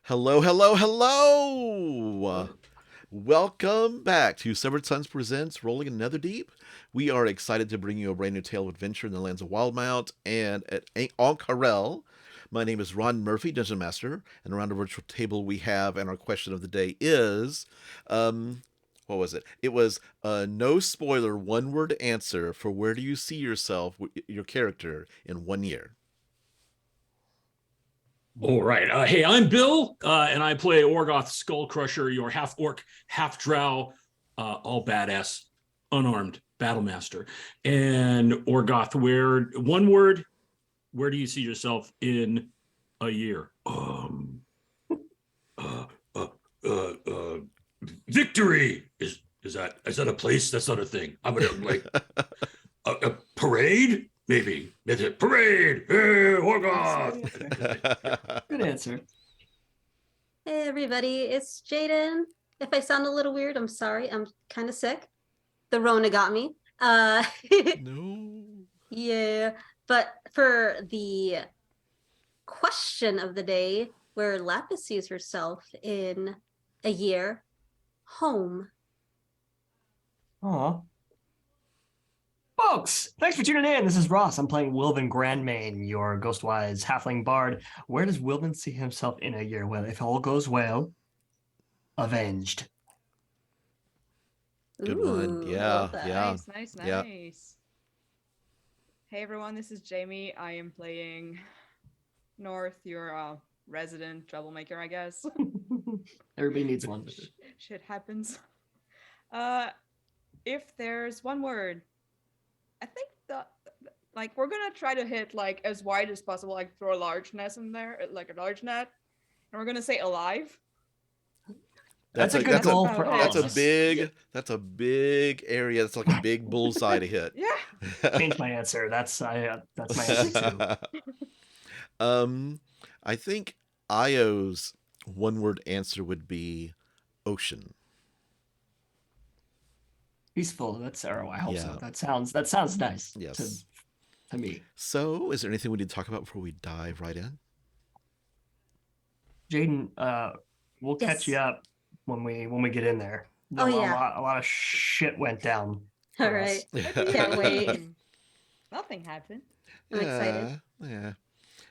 Hello, hello, hello! Welcome back to Severed Sons Presents Rolling in Netherdeep. We are excited to bring you a brand new tale of adventure in the lands of Wildmount and at Ank'Harel. My name is Ron Murphy, Dungeon Master, and around the virtual table we have, and our question of the day is, what was it? It was a no spoiler, one word answer for where do you see yourself, your character, in 1 year. All right. Hey, I'm Bill, and I play Orgoth Skullcrusher, your half orc, half drow, all badass, unarmed battle master. And Orgoth, one word, where do you see yourself in a year? Uh, uh, uh, Victory is that a place? That's not a thing. I'm gonna like a parade, maybe. That's it. Parade. Hey, Orgoth. Good answer. Hey everybody, it's Jaden. If I sound a little weird, I'm sorry. I'm kind of sick. The Rona got me. No. Yeah. But for the question of the day, where Lapis sees herself in a year, home. Aw. Folks, thanks for tuning in. This is Ross. I'm playing Wilvin Grandmane, your Ghostwise Halfling Bard. Where does Wilvin see himself in a year? Well, if all goes well, avenged. Good one. Ooh, Yeah, love that. yeah. Nice. Yeah. Hey everyone, this is Jamie. I am playing North, your resident troublemaker, I guess. Everybody needs one. Shit happens. If there's one word, I think we're gonna try to hit like as wide as possible, like throw a large net in there, like a large net, and we're gonna say alive. That's a good goal for all That's of a us. big area. That's like a big bullseye to hit. Yeah. Change my answer. That's my answer too. I think Io's one-word answer would be ocean. Peaceful. That's arrow. I hope so. Yeah. That sounds nice. Yes. To me. So, is there anything we need to talk about before we dive right in? Jaden, we'll Yes. catch you up when we get in there. Oh, yeah. A lot of shit went down. All for us. right. Can't wait. Nothing happened. I'm excited. Yeah.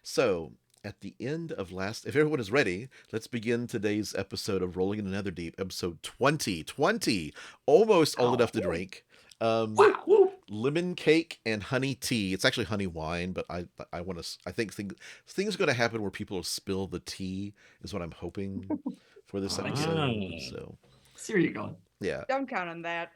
So, at the end of if everyone is ready, let's begin today's episode of Rolling in the Netherdeep, episode 20. Almost old enough to drink. Wow. Lemon cake and honey tea. It's actually honey wine, but I think things are going to happen where people will spill the tea is what I'm hoping for this episode. So, see where you're going. Yeah. Don't count on that.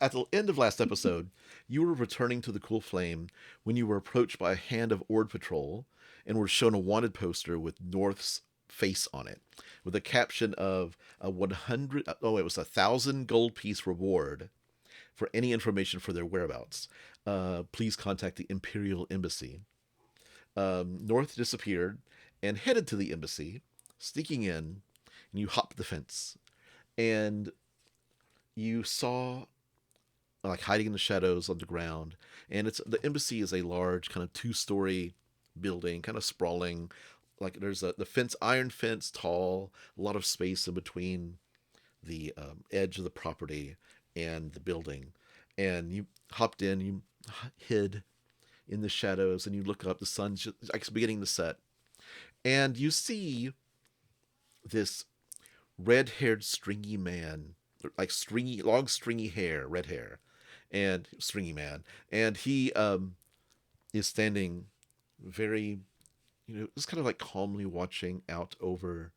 At the end of last episode, you were returning to the Cool Flame when you were approached by a hand of Ord Patrol and were shown a wanted poster with North's face on it, with a caption of a 1,000 gold piece reward for any information for their whereabouts. Please contact the Imperial Embassy. North disappeared and headed to the embassy, sneaking in, and you hopped the fence. And you saw, like, hiding in the shadows on the ground, and the embassy is a large kind of 2-story building, kind of sprawling. Like, there's the fence, iron fence, tall, a lot of space in between the edge of the property and the building. And you hopped in, you hid in the shadows, and you look up. The sun's just like beginning to set, and you see this red-haired, stringy man, like long stringy hair, red hair, and stringy man, and he is standing very, just kind of like calmly watching out over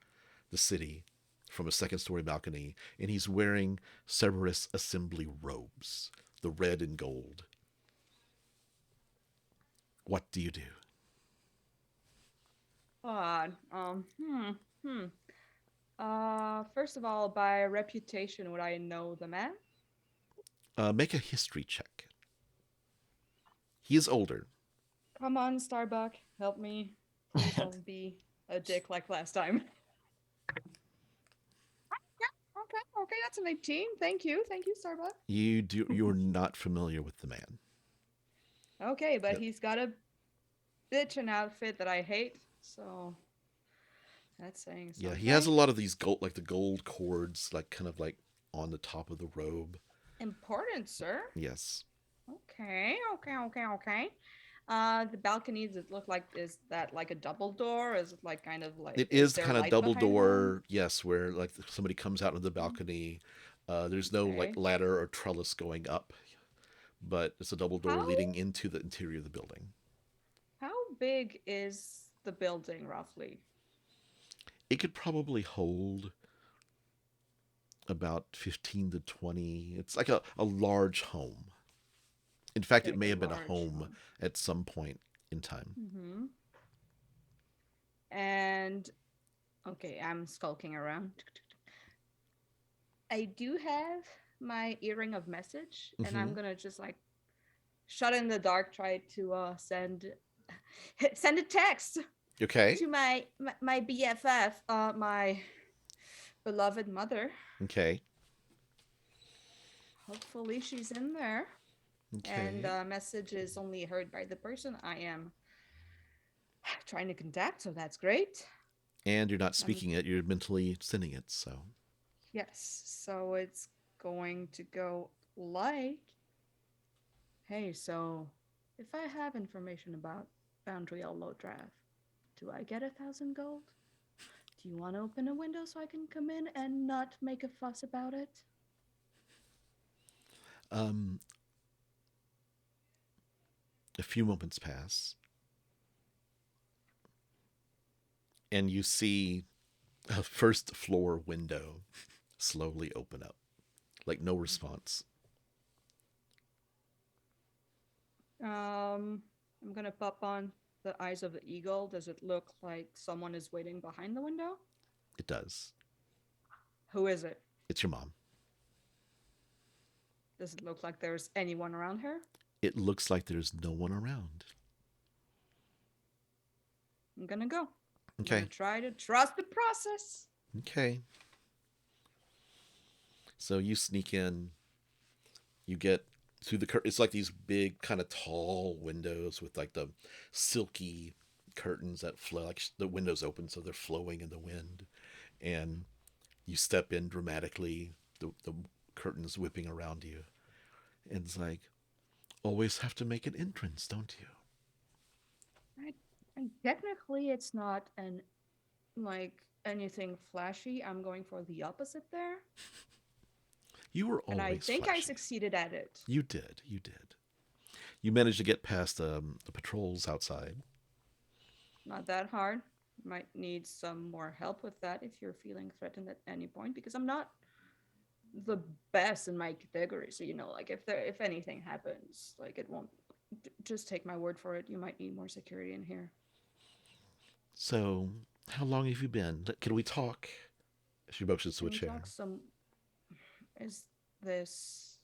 the city from a second-story balcony, and he's wearing Cerberus Assembly robes, the red and gold. What do you do? First of all, by reputation, would I know the man? Make a history check. He is older. Come on, Starbuck, help me. Please don't be a dick like last time. Okay, that's an 18. Thank you, Starbuck. You're not familiar with the man. Okay, but Yep. he's got a bitchin' outfit that I hate, so That's saying Yeah, he has a something. lot of these gold, like the gold cords, like kind of like on the top of the robe. Important, sir. Yes, Okay. The balcony, does it look like, is that like a double door? Is it like kind of like, it is is there kind of light double behind them? door. Yes, where like somebody comes out of the balcony. There's no like Okay. ladder or trellis going up, but it's a double door How leading into the interior of the building. how big is the building roughly? It could probably hold about 15 to 20. It's like a large home. In fact, it Like may a have been a large home home. at some point in time. Mm-hmm. And okay, I'm skulking around. I do have my earring of message, and I'm Hmm. gonna just like shut in the dark, try to send send a text Okay. to my BFF, my beloved mother. Okay. Hopefully she's in there. And Okay. message is only heard by the person I am trying to contact, so that's great. And you're not Let me speaking it, you're mentally sending it, so. yes, so it's going to go like, hey, so if I have information about Boundary Low Draft, do I get 1,000 gold? Do you want to open a window so I can come in and not make a fuss about it? Um, a few moments pass, and you see a first floor window slowly open up. Like no response. I'm gonna pop on the eyes of the eagle. Does it look like someone is waiting behind the window? It does. Who is it? It's your mom. Does it look like there's anyone around her? It looks like there's no one around. I'm gonna go. I'm gonna Okay. try to trust the process. Okay. So you sneak in. You get through the curtain. It's like these big, kind of tall windows with like the silky curtains that flow. Like the windows open, so they're flowing in the wind. And you step in dramatically. The curtains whipping around you. And it's like, always have to make an entrance, don't you? I, technically, it's not an like anything flashy. I'm going for the opposite there, You were and I always think I flashy. succeeded at it. You did. You did. You managed to get past the patrols outside. Not that hard. Might need some more help with that if you're feeling threatened at any point, because I'm not the best in my category. So like if anything happens, like it won't. Just take my word for it. You might need more security in here. So, how long have you been? Can we talk? She motions to Can a we chair. talk some? Is this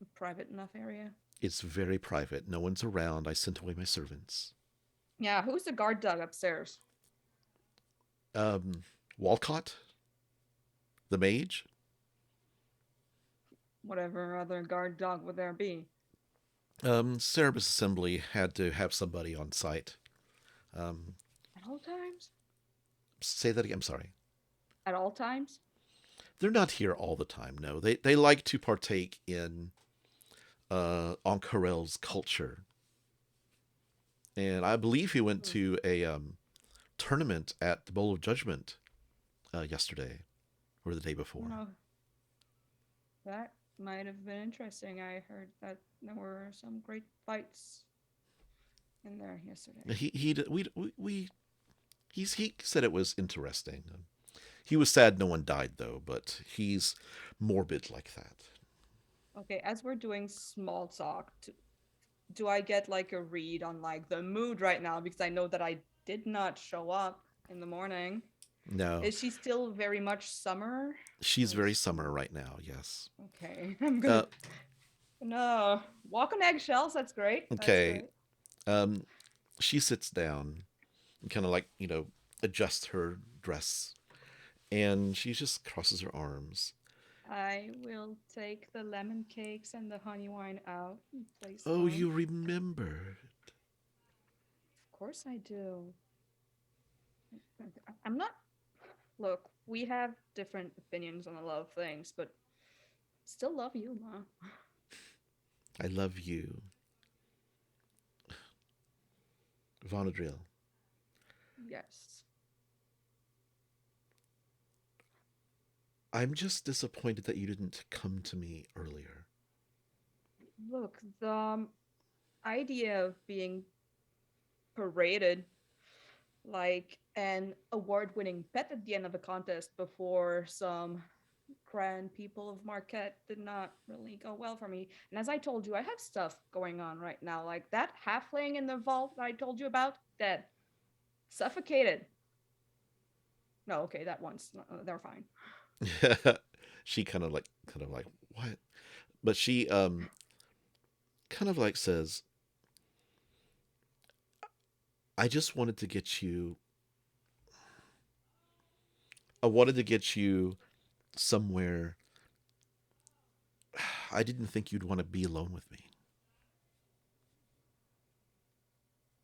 a private enough area? It's very private. No one's around. I sent away my servants. Yeah. Who's the guard dog upstairs? Um, Walcott, the mage. Whatever other guard dog would there be? Cerebus Assembly had to have somebody on site. Um, At all times. say that again. I'm sorry. At all times. They're not here all the time. No, they like to partake in Ankarel's culture, and I believe he went Hmm. to a tournament at the Bowl of Judgment yesterday or the day before. No, that might have been interesting. I heard that there were some great fights in there yesterday. He said it was interesting. He was sad no one died though, but he's morbid like that. Okay, as we're doing small talk, do I get like a read on like the mood right now? Because I know that I did not show up in the morning. No, Is she still very much summer? she's Or very summer right now. Yes. okay, I'm Uh, gonna walk on eggshells. That's great. That's okay. great. Um, she sits down and kind of like adjusts her dress, and she just crosses her arms. I will take the lemon cakes and the honey wine out and place Oh, them. you remembered. Of course I do. I'm not. Look, we have different opinions on a lot of things, but still love you, Ma. I love you, Vonadril. Yes. I'm just disappointed that you didn't come to me earlier. Look, the idea of being paraded like an award-winning pet at the end of a contest before some grand people of Marquette did not really go well for me. And as I told you, I have stuff going on right now. Like that halfling in the vault that I told you about, dead. Suffocated. No, okay, that one's they're fine. She kind of like what? But she kind of like says, I just wanted to get you I wanted to get you somewhere. I didn't think you'd want to be alone with me.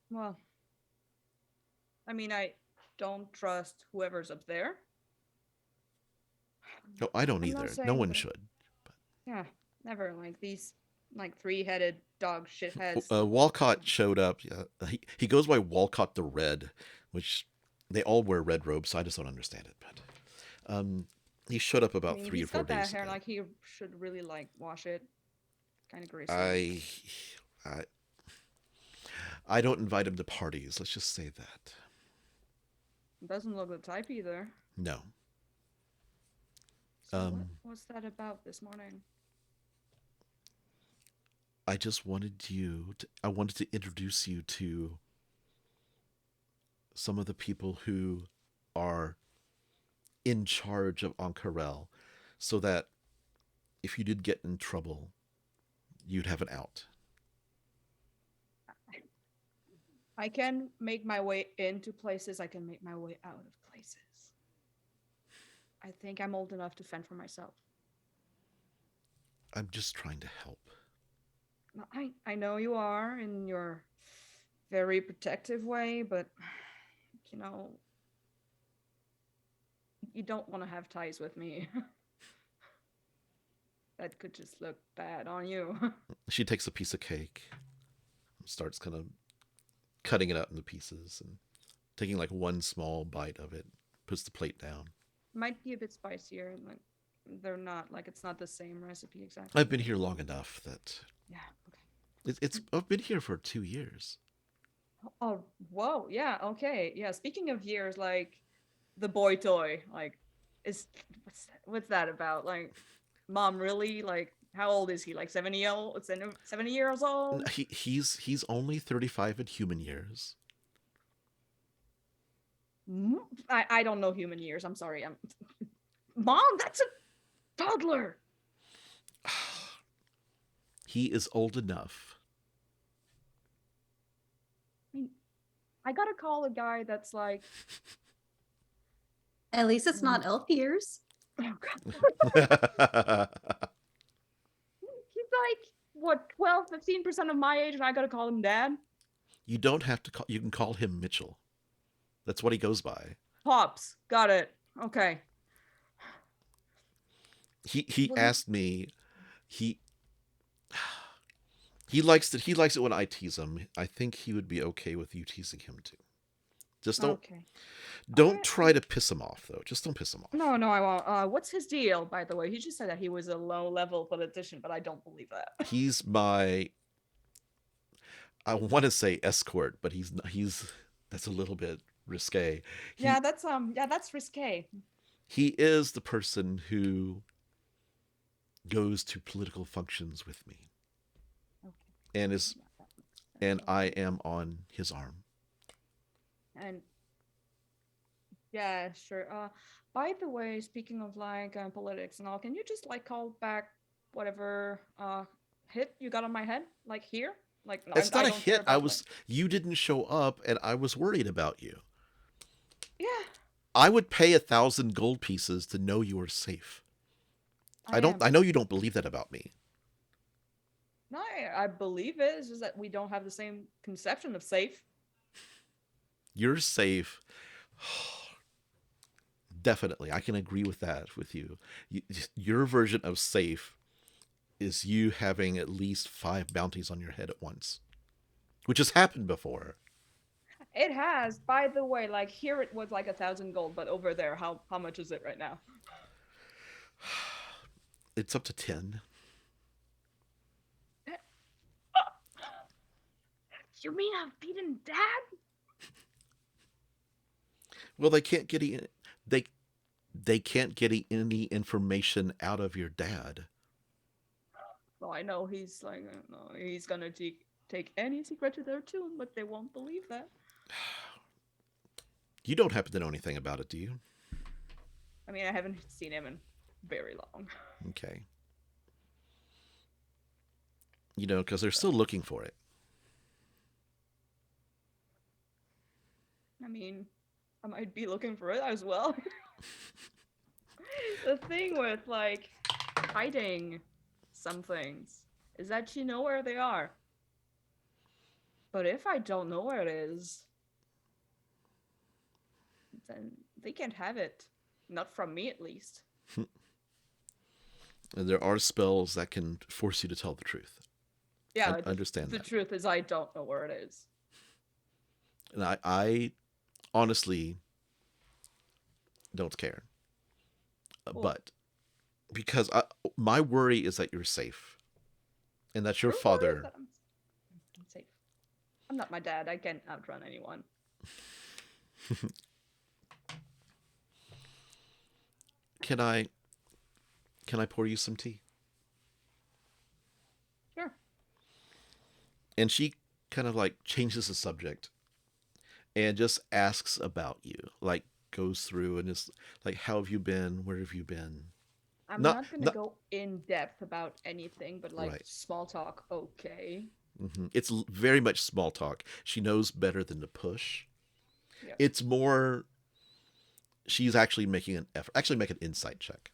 Well, I mean, I don't trust whoever's up there. No, I don't I'm not either. No saying one that. should. Yeah, never like these like three-headed dog shitheads. Walcott showed up. He goes by Walcott the Red, which they all wear red robes, so I just don't understand it. But he showed up I about mean, three or he's four got that days hair. ago. Like he should really like wash it. Kind of greasy. I, I, I don't invite him to parties. Let's just say that. Doesn't look the type either. No. So what Um, was that about this morning? I just wanted I wanted to introduce you to some of the people who are in charge of Ankarel, so that if you did get in trouble, you'd have an out. I can make my way into places. I can make my way out of places. I think I'm old enough to fend for myself. I'm just trying to help. I know you are in your very protective way, but you know, you don't want to have ties with me. That could just look bad on you. She takes a piece of cake, starts kind of cutting it up into pieces, and taking like one small bite of it, puts the plate down. Might be a bit spicier, and like they're not like it's not the same recipe exactly. I've been here long enough that Yeah. Okay. it's. I've been here for 2 years. Oh, whoa. Yeah. Okay. Yeah. Speaking of years, like the boy toy, like, is what's that about? Like, mom, really? Like, how old is he? Like 70 years old? He's only 35 in human years. I don't know human years. I'm sorry. Mom, that's a toddler. He is old enough. I mean, I gotta call a guy that's like, At least it's not elf years. oh god, he's like what 12-15% of my age, and I gotta call him dad. You don't have to call. You can call him Mitchell. That's what he goes by. Pops, got it. Okay. He Well, asked me. He he likes it. He likes it when I tease him. I think he would be okay with you teasing him too. Just okay. don't Alright. try to piss him off though. Just don't piss him off. No, I won't. What's his deal, by the way? He just said that he was a low-level politician, but I don't believe that. He's my. I want to say escort, but he's not, he's that's a little bit risque. Yeah, that's risque. He is the person who goes to political functions with me, Okay. and is and I am on his arm. And yeah, sure. By the way, speaking of like politics and all, can you just like call back whatever hit you got on my head, like here? Like It's I not a don't care hit. I about was You didn't show up, and I was worried about you. yeah, I would pay 1,000 gold pieces to know you were safe. I am. I know you don't believe that about me. No, I believe it. It's just that we don't have the same conception of safe. You're safe. Definitely, I can agree with that with you. you. Your version of safe is you having at least 5 bounties on your head at once, which has happened before. It has. By the way, like here it was like 1,000 gold, but over there, how much is it right now? It's up to 10. You mean I've beaten Dad? Well, they they can't get any information out of your dad. Well, I know he's like, no, he's gonna take any secret to their tomb, but they won't believe that. You don't happen to know anything about it, do you? I mean, I haven't seen him in very long. Okay. You know, because they're still looking for it. I mean, I might be looking for it as well. The thing with like hiding some things is that you know where they are. But if I don't know where it is, then they can't have it. Not from me, at least. And there are spells that can force you to tell the truth. Yeah, I understand the that. truth is I don't know where it is. And I honestly don't care. Cool. But because my worry is that you're safe. And that your Your worry is father... that I'm safe. I'm not my dad. I can't outrun anyone. Can I pour you some tea? Sure. And she kind of like changes the subject and just asks about you. Like goes through and is like, how have you been? Where have you been? I'm not gonna go in depth about anything, but like Right. small talk, okay. It's very much small talk. She knows better than to push. Yeah. It's more, she's actually making an effort. Actually, make an insight check.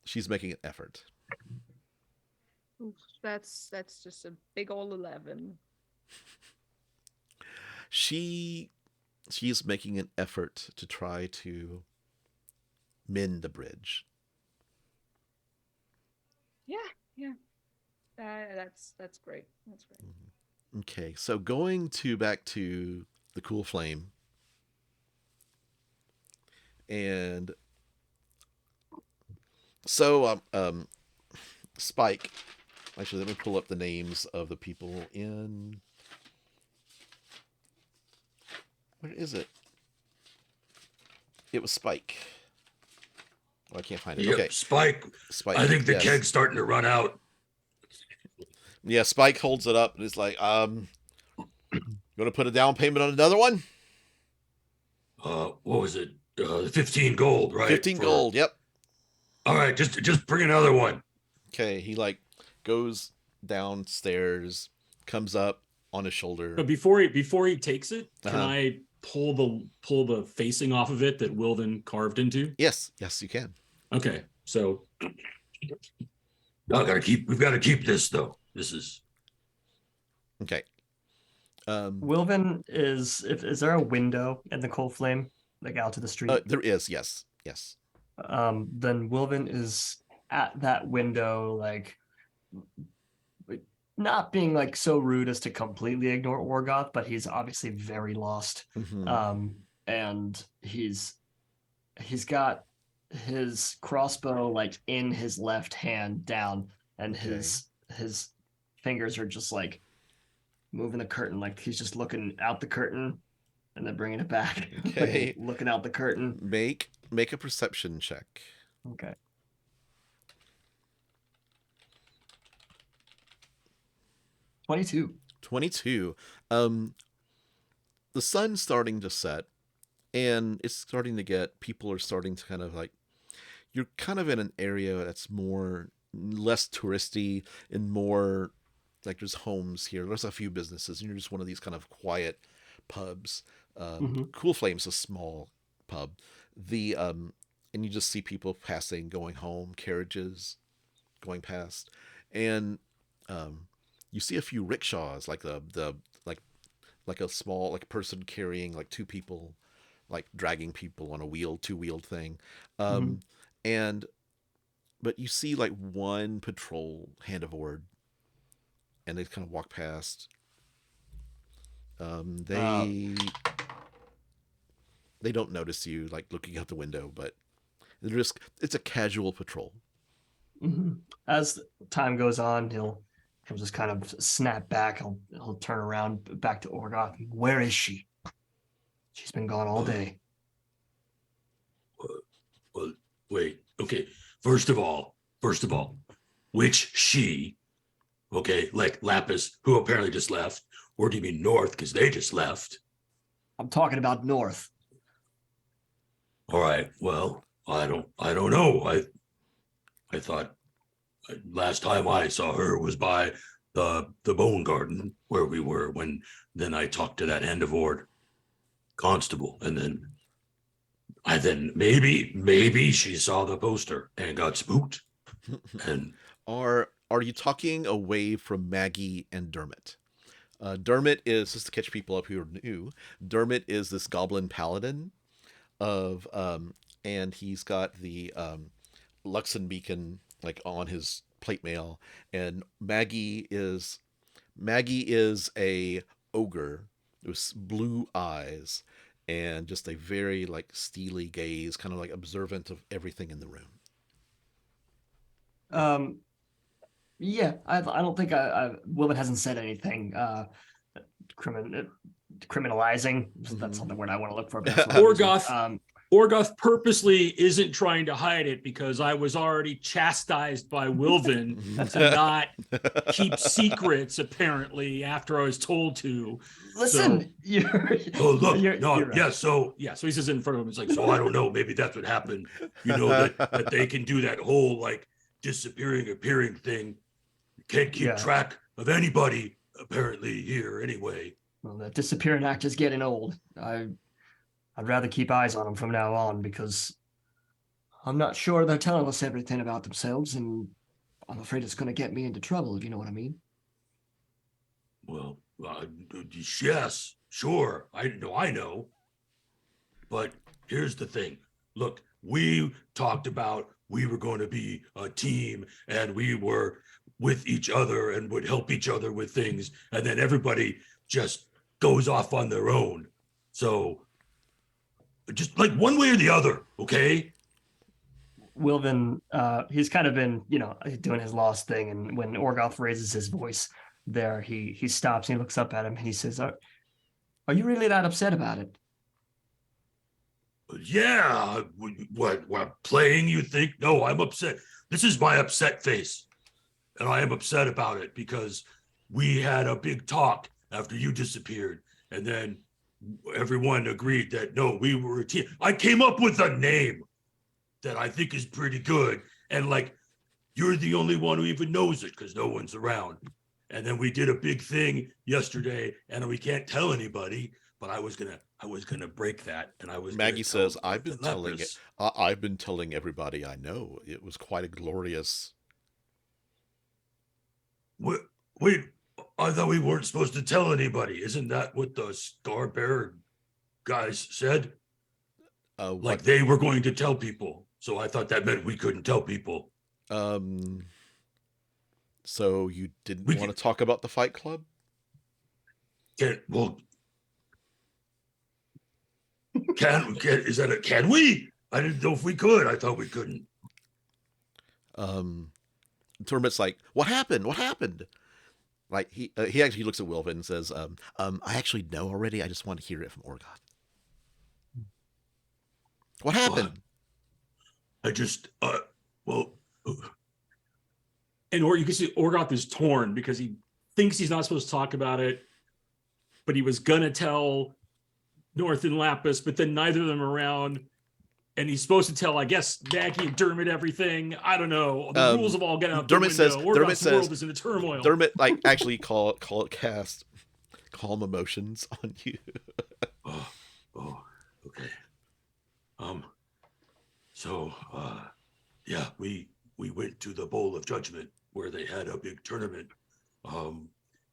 She's making an effort. Oof, that's just a big old 11. She is making an effort to try to mend the bridge. Yeah. That's great. That's great. Okay, so going back to the cool flame, and so Spike. Actually, let me pull up the names of the people in. Where is it? It was Spike. Oh, I can't find it. Yep, Okay, Spike. Spike. I think the yes. keg's starting to run out. Yeah, Spike holds it up and is like, gonna put a down payment on another one? What was it? 15 gold, right? 15 gold, yep. All right, just bring another one. Okay, he like goes downstairs, comes up on his shoulder. But before he takes it, can Uh-huh. I pull the facing off of it that Wilden carved into? Yes, you can. Okay, so we've got to keep this though. This is Okay. Wilvin is there a window in the coal flame, like out to the street? There is, yes. Then Wilvin is at that window, like not being like so rude as to completely ignore Orgoth, but he's obviously very lost. Mhm. And he's got his crossbow like in his left hand down, and Okay. his fingers are just like moving the curtain, like he's just looking out the curtain and then bringing it back. Okay. Like, looking out the curtain. Make a perception check. Okay. 22. 22. The sun's starting to set, and it's starting to get, people are starting to kind of like, you're kind of in an area that's less touristy and more like there's homes here. There's a few businesses, and you're just one of these kind of quiet pubs. Cool Flame's a small pub. And you just see people passing, going home, carriages going past, and you see a few rickshaws, like like a small like person carrying like two people like dragging people on a two-wheeled thing. Mhm. And but you see like one patrol hand of ord, and they kind of walk past. Um, Uh, they they don't notice you like looking out the window, but it's a casual patrol. mhm. As time goes on, he'll just kind of snap back. He'll turn around back to Orgoth. Where is she? She's been gone all day. Well, wait. Okay. First of all, which she? Okay, like Lapis, who apparently just left, or do you mean North because they just left? I'm talking about North. All right. Well, I don't know. I thought last time I saw her was by the Bone Garden where we were when then I talked to that Hand of Ord constable, and then maybe she saw the poster and got spooked. And Are you talking away from Maggie and Dermot? Dermot is, just to catch people up who are new, Dermot is this goblin paladin of and he's got the Luxon beacon like on his plate mail, and Maggie is a ogre with blue eyes and just a very like steely gaze, kind of like observant of everything in the room. Um, yeah, I don't think Wilbur hasn't said anything criminalizing. That's not the word I want to look for, but that's what I'm using. Orgoth purposely isn't trying to hide it because I was already chastised by Wilvin to not keep secrets, apparently, after I was told to. Listen, Oh, look, you're no, right. so he says in front of him, it's like, so I don't know, maybe that's what happened. You know, that they can do that whole like disappearing, appearing thing. You can't keep Yeah. track of anybody, apparently, here anyway. Well, that disappearing act is getting old. I'd rather keep eyes on them from now on because I'm not sure they're telling us everything about themselves, and I'm afraid it's going to get me into trouble, if you know what I mean. Well, yes, sure. I know. But here's the thing. Look, we talked about we were going to be a team and we were with each other and would help each other with things. And then everybody just goes off on their own. So just like one way or the other, okay? Wilvin, he's kind of been, doing his lost thing, and when Orgoth raises his voice there, he stops and he looks up at him and he says, "Are you really that upset about it?" Yeah. What playing, you think? No, I'm upset. This is my upset face. And I am upset about it because we had a big talk after you disappeared. And then everyone agreed that no, we were a team. I came up with a name that I think is pretty good. And like, you're the only one who even knows it because no one's around. And then we did a big thing yesterday, and we can't tell anybody. But I was gonna break that, and I was. Maggie says, "I've been telling it. I've been telling everybody I know. It was quite a glorious." Wait, I thought we weren't supposed to tell anybody. Isn't that what the Star Bearer guys said? Like they were going to tell people. So I thought that meant we couldn't tell people. So you didn't want to talk about the Fight Club? Can we? I didn't know if we could. I thought we couldn't. Dermot's like, "What happened? What happened?" Like he actually looks at Wilvin and says, I actually know already. I just want to hear it from Orgoth. What happened?" I just well. And you can see Orgoth is torn because he thinks he's not supposed to talk about it, but he was gonna tell North and Lapis, but then neither of them are around. And he's supposed to tell, I guess, Maggie and Dermot everything. I don't know. The rules have all gone out Dermot the window. Dermot says, world is in a turmoil. Dermot like actually cast calm emotions on you. Okay. So yeah, we went to the Bowl of Judgment where they had a big tournament.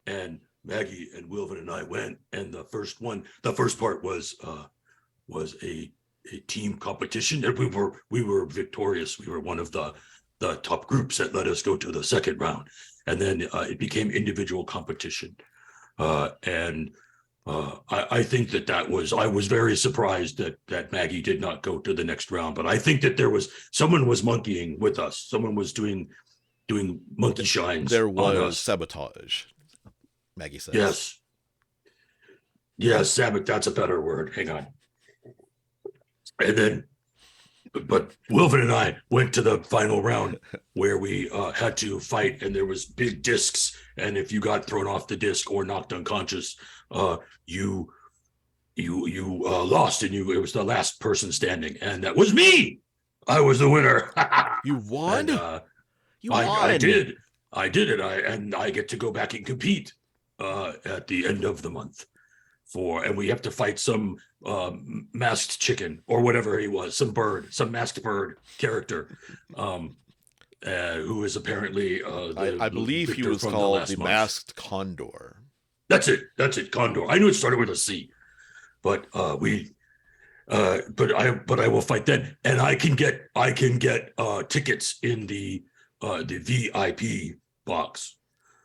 And Maggie and Wilvin and I went, and the first part was was a team competition, and we were victorious. We were one of the top groups that let us go to the second round, and then it became individual competition. And I think that was, I was very surprised that Maggie did not go to the next round. But I think that someone was monkeying with us. Someone was doing monkey shines There on was us. sabotage, Maggie says. Yes. Yes, sabotage. That's a better word. Hang on. And then, but Wilvin and I went to the final round where we had to fight, and there was big discs, and if you got thrown off the disc or knocked unconscious, you lost, and it was the last person standing, and that was me. I was the winner. You won. And, you won. I did it. I get to go back and compete at the end of the month. And we have to fight some masked chicken or whatever he was, some masked bird character, who is apparently I believe he was called the Masked Condor. That's it, Condor. I knew it started with a C, but I will fight then, and I can get tickets in the VIP box.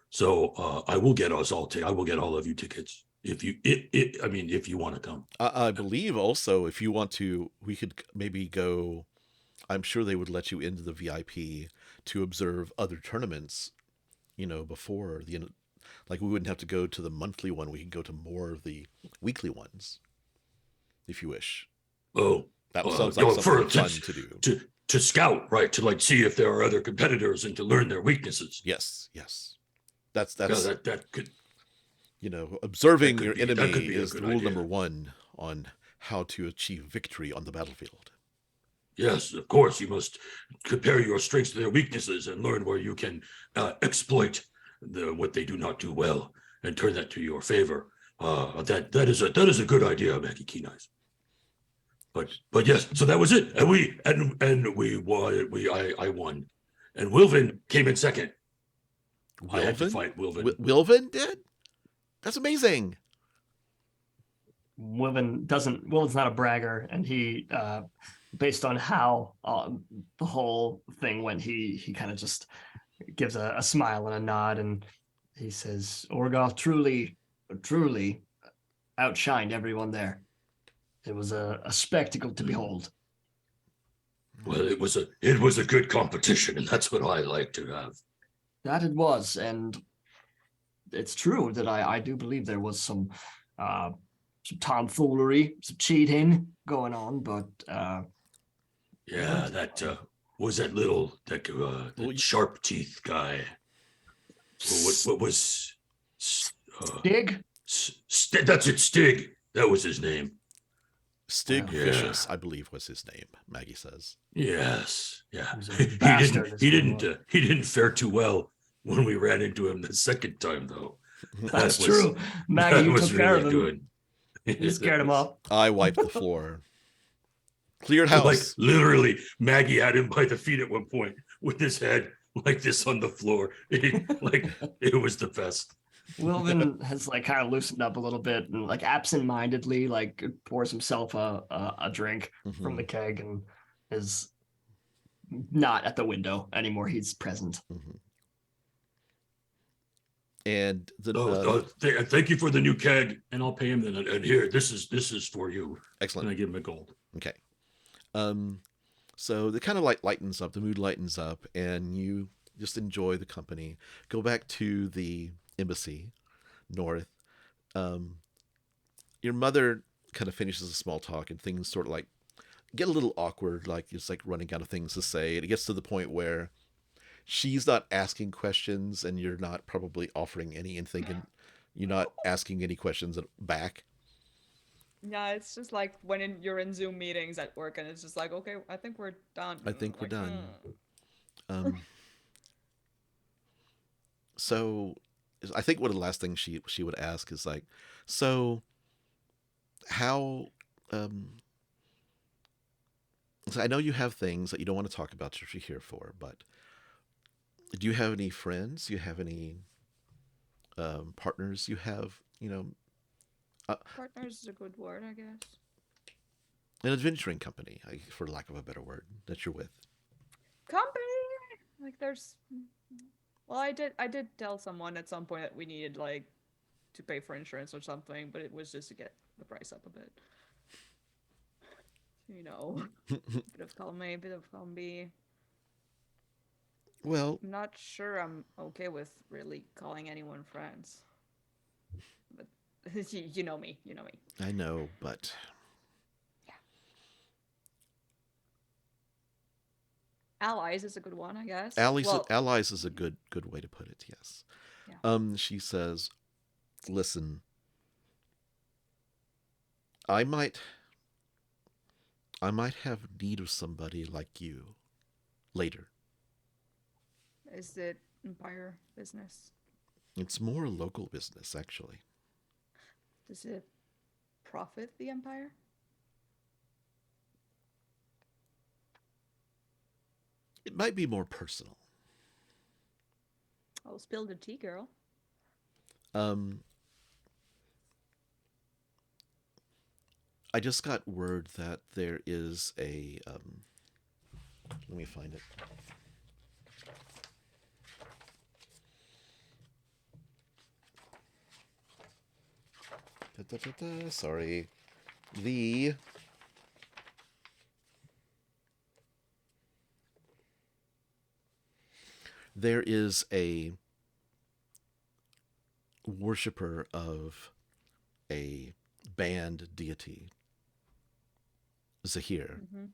So I will get us all. I will get all of you tickets. If you want to come. I believe also if you want to, we could maybe go. I'm sure they would let you into the VIP to observe other tournaments, before the end. Like, we wouldn't have to go to the monthly one. We could go to more of the weekly ones, if you wish. Oh, that sounds like something fun to do. To scout, right? To see if there are other competitors and to learn their weaknesses. Yes. That's that could. Observing your enemy is rule number 1 on how to achieve victory on the battlefield. Yes, of course, you must compare your strengths to their weaknesses and learn where you can exploit what they do not do well and turn that to your favor. That is a good idea, Maggie Keen Eyes. But yes, so that was it, and we won. I won, and Wilvin came in second. Wilvin? I had to fight Wilvin. Wilvin did? That's amazing. Wilvin's not a bragger, and he, based on how the whole thing went, he kind of just gives a smile and a nod, and he says, Orgoth truly outshined everyone there. It was a spectacle to behold. Well, it was a good competition, and that's what I like to have. That it was, and it's true that I do believe there was some tomfoolery, some cheating going on, but that was that sharp teeth guy. What was Stig? That's it, Stig. That was his name. Stig Vicious, I believe, was his name. Maggie says. Yes, yeah. He didn't fare too well when we ran into him the second time, though. That's true. Maggie, you took care of him. Good. You scared him off. I wiped the floor. Cleared house. Like, literally, Maggie had him by the feet at one point with his head like this on the floor. It was the best. Wilvin has kind of loosened up a little bit and absent-mindedly pours himself a drink from the keg and is not at the window anymore. He's present. And thank you for the new keg, and I'll pay him then. And here, this is for you. Excellent. And I give him a gold. Okay. So the kind of lightens up. The mood lightens up, and you just enjoy the company. Go back to the embassy north. Your mother kind of finishes a small talk, and things sort of get a little awkward, it's running out of things to say, and it gets to the point where she's not asking questions and you're not probably offering anything, and you're not asking any questions back. Yeah, it's just when you're in Zoom meetings at work, and it's just okay, I think we're done. We're done. So I think one of the last things she would ask is so how so I know you have things that you don't want to talk about that you're here for, but do you have any friends? Do you have any partners? You have, partners is a good word, I guess. An adventuring company, for lack of a better word, that you're with. Company. Like there's. Well, I did tell someone at some point that we needed like to pay for insurance or something, but it was just to get the price up a bit. You know, bit of column A, bit of column B. Well, I'm not sure I'm okay with really calling anyone friends. But you know me, you know me. I know, but Allies is a good one, I guess. allies is a good way to put it. Yes. Yeah. She says, "Listen, I might have need of somebody like you later. Is it Empire business? It's more a local business, actually. Does it profit the Empire? It might be more personal. I'll spill the tea, girl. Um, I just got word that there is a. Let me find it. Sorry. There is a worshiper of a banned deity, Zahir, Okay.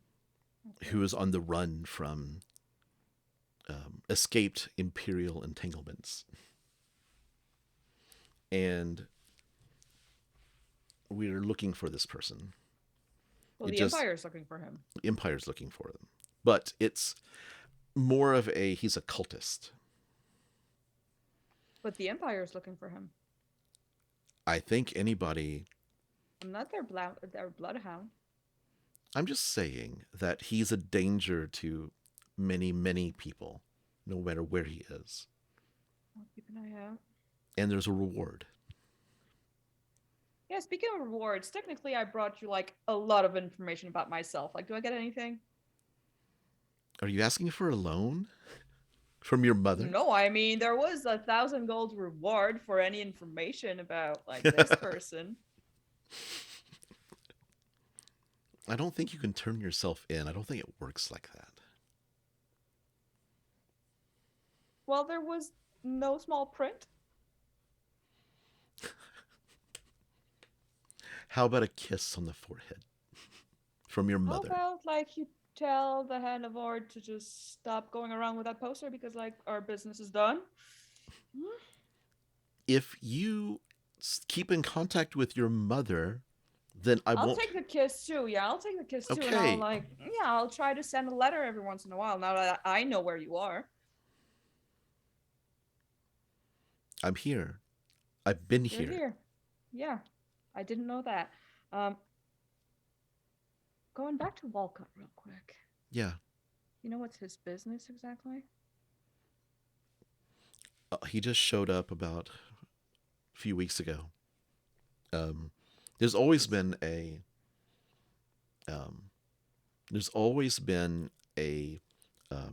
who is on the run from escaped imperial entanglements. And we're looking for this person. Well, the Empire's looking for him. The Empire's looking for them. But it's more of he's a cultist. But the Empire's looking for him. I think anybody. I'm not their bloodhound. I'm just saying that he's a danger to many, many people, no matter where he is. I'll keep an eye out. And there's a reward. Yeah, speaking of rewards, technically I brought you like a lot of information about myself. Like, do I get anything? Are you asking for a loan? From your mother? No, I mean there was 1,000 gold reward for any information about like this person. I don't think you can turn yourself in. I don't think it works like that. Well, there was no small print. How about a kiss on the forehead from your mother? How about like you tell the Hand of Ord to just stop going around with that poster because like our business is done? If you keep in contact with your mother, then I'll I'll take the kiss too. Yeah, I'll take the kiss too. Okay. And I'll like, yeah, I'll try to send a letter every once in a while now that I know where you are. I'm here. I've been You're here. here. Yeah, I didn't know that. Going back to Walcott real quick. Yeah. You know what's his business exactly? He just showed up about a few weeks ago. There's always been a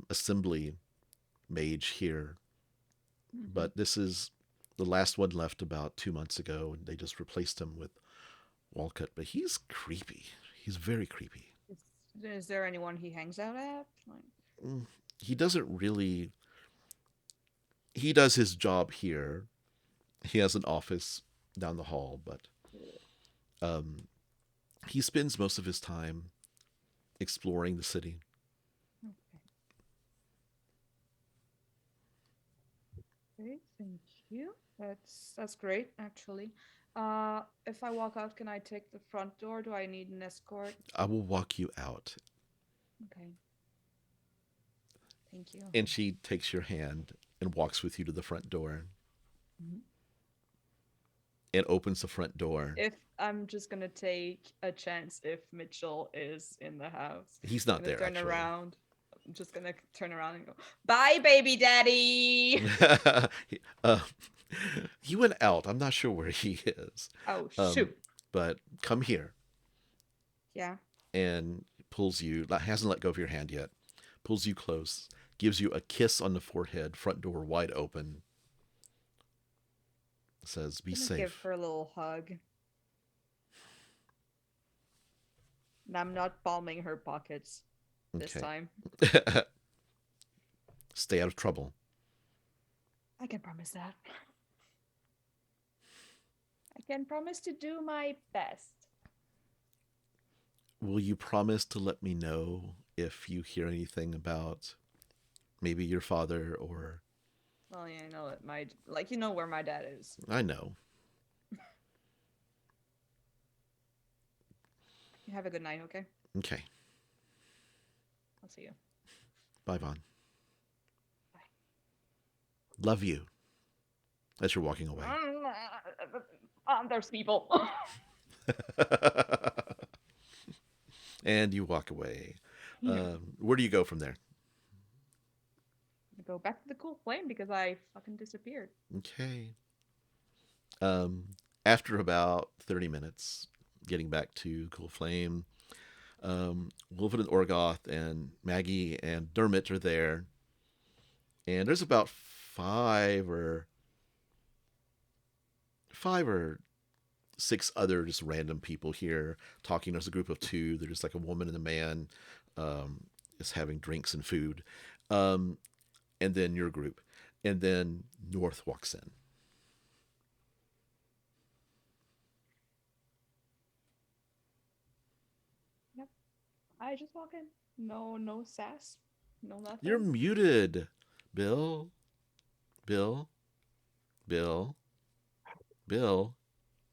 assembly mage here, but this is the last one left about 2 months ago, and they just replaced him with Walcott. But he's creepy. He's very creepy. Is there anyone he hangs out at? Like... He doesn't really. He does his job here. He has an office down the hall, but he spends most of his time exploring the city. Okay, thank you. That's great, actually. If I walk out, can I take the front door? Do I need an escort? I will walk you out. Okay. Thank you. And she takes your hand and walks with you to the front door. And opens the front door. If I'm just gonna take a chance if Mitchell is in the house. He's not there. Turn actually. around. I'm just gonna turn around and go, "Bye, baby daddy." He went out. I'm not sure where he is. Oh shoot! But come here. Yeah. and pulls you, hasn't let go of your hand yet, pulls you close, gives you a kiss on the forehead, front door wide open, says, "Be Gonna give safe." her a little hug. And I'm not palming her pockets this Okay. time. Stay out of trouble. I can promise that. I can promise to do my best. Will you promise to let me know if you hear anything about maybe your father or... Well, yeah, I know that you know where my dad is. I know. You have a good night, okay? Okay. I'll see you. Bye, Vaughn. Bye. Love you. As you're walking away. There's people. And you walk away. Yeah. Where do you go from there? Go back to the cool flame because I fucking disappeared. Okay. Um, After about 30 minutes, getting back to Cool Flame, Wolfen and Orgoth and Maggie and Dermot are there. And there's about five or six other just random people here talking. There's a group of two. There's just like a woman and a man is having drinks and food. Um, and then your group. And then North walks in. Yep. I just walk in. No sass. No nothing. You're muted, Bill. Bill. Bill. Bill.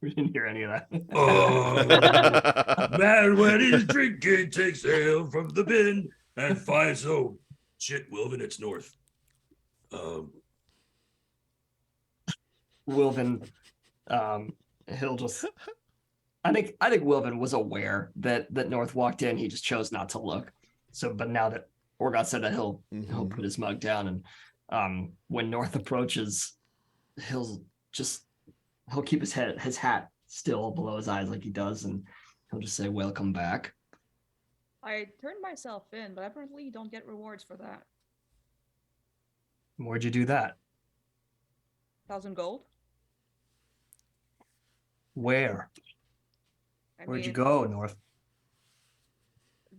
We didn't hear any of that. Oh, man, when he's drinking, takes ale from the bin and finds, oh, shit, Wilvin, it's North. Wilvin, he'll just. I think Wilvin was aware that North walked in. He just chose not to look. So, but now that Orgoth said that, he'll put his mug down, and when North approaches, he'll keep his hat still below his eyes like he does, and he'll just say, "Welcome back." I turned myself in, but apparently you don't get rewards for that. Where'd you do that? 1,000 gold? Where? Where'd you go, North?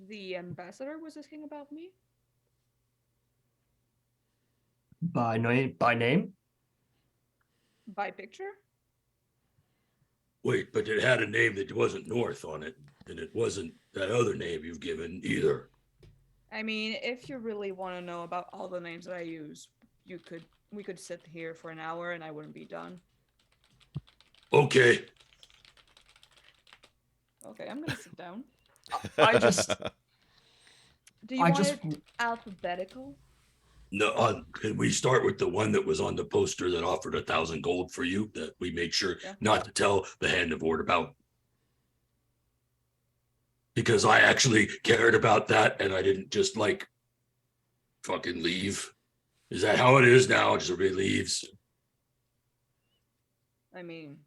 The ambassador was asking about me. By name? By name? By picture? Wait, but it had a name that wasn't North on it, and it wasn't that other name you've given either. I mean, if you really want to know about all the names that I use, we could sit here for an hour and I wouldn't be done. Okay. Okay, I'm gonna sit down. I just. Do you want it alphabetical? No, can we start with the one that was on the poster that offered 1,000 gold for you that we made sure not to tell the Hand of Ord about? Because I actually cared about that and I didn't just like fucking leave. Is that how it is now? Just everybody leaves? I mean,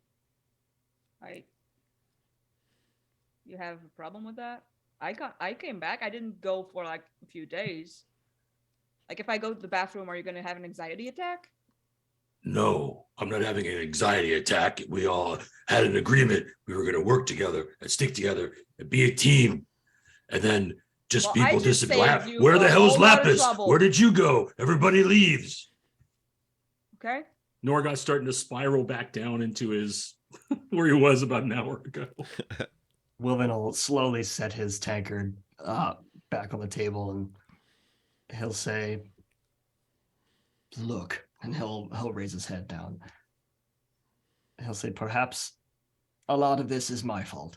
you have a problem with that? I came back. I didn't go for like a few days. Like if I go to the bathroom, are you gonna have an anxiety attack? No, I'm not having an anxiety attack. We all had an agreement. We were going to work together and stick together and be a team. And then just people disappear. Where the hell's Lapis? Where did you go? Everybody leaves. Okay. Norgoth's starting to spiral back down into his where he was about an hour ago. Wilvin will slowly set his tankard back on the table, and he'll say, "Look," and he'll raise his head down. He'll say, "Perhaps a lot of this is my fault.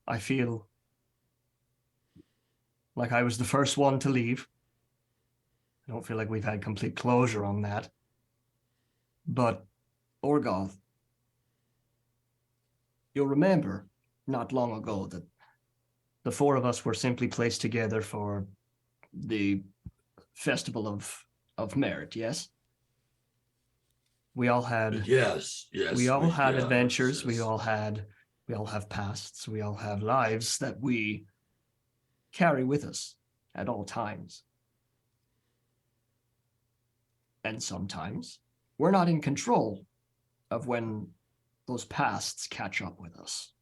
I feel like I was the first one to leave. I don't feel like we've had complete closure on that. But Orgoth, you'll remember not long ago that the four of us were simply placed together for the Festival of Merit, yes? We all had Yes. we all had adventures. Yes. We all had We all have pasts. We all have lives that we carry with us at all times. And sometimes we're not in control of when those pasts catch up with us.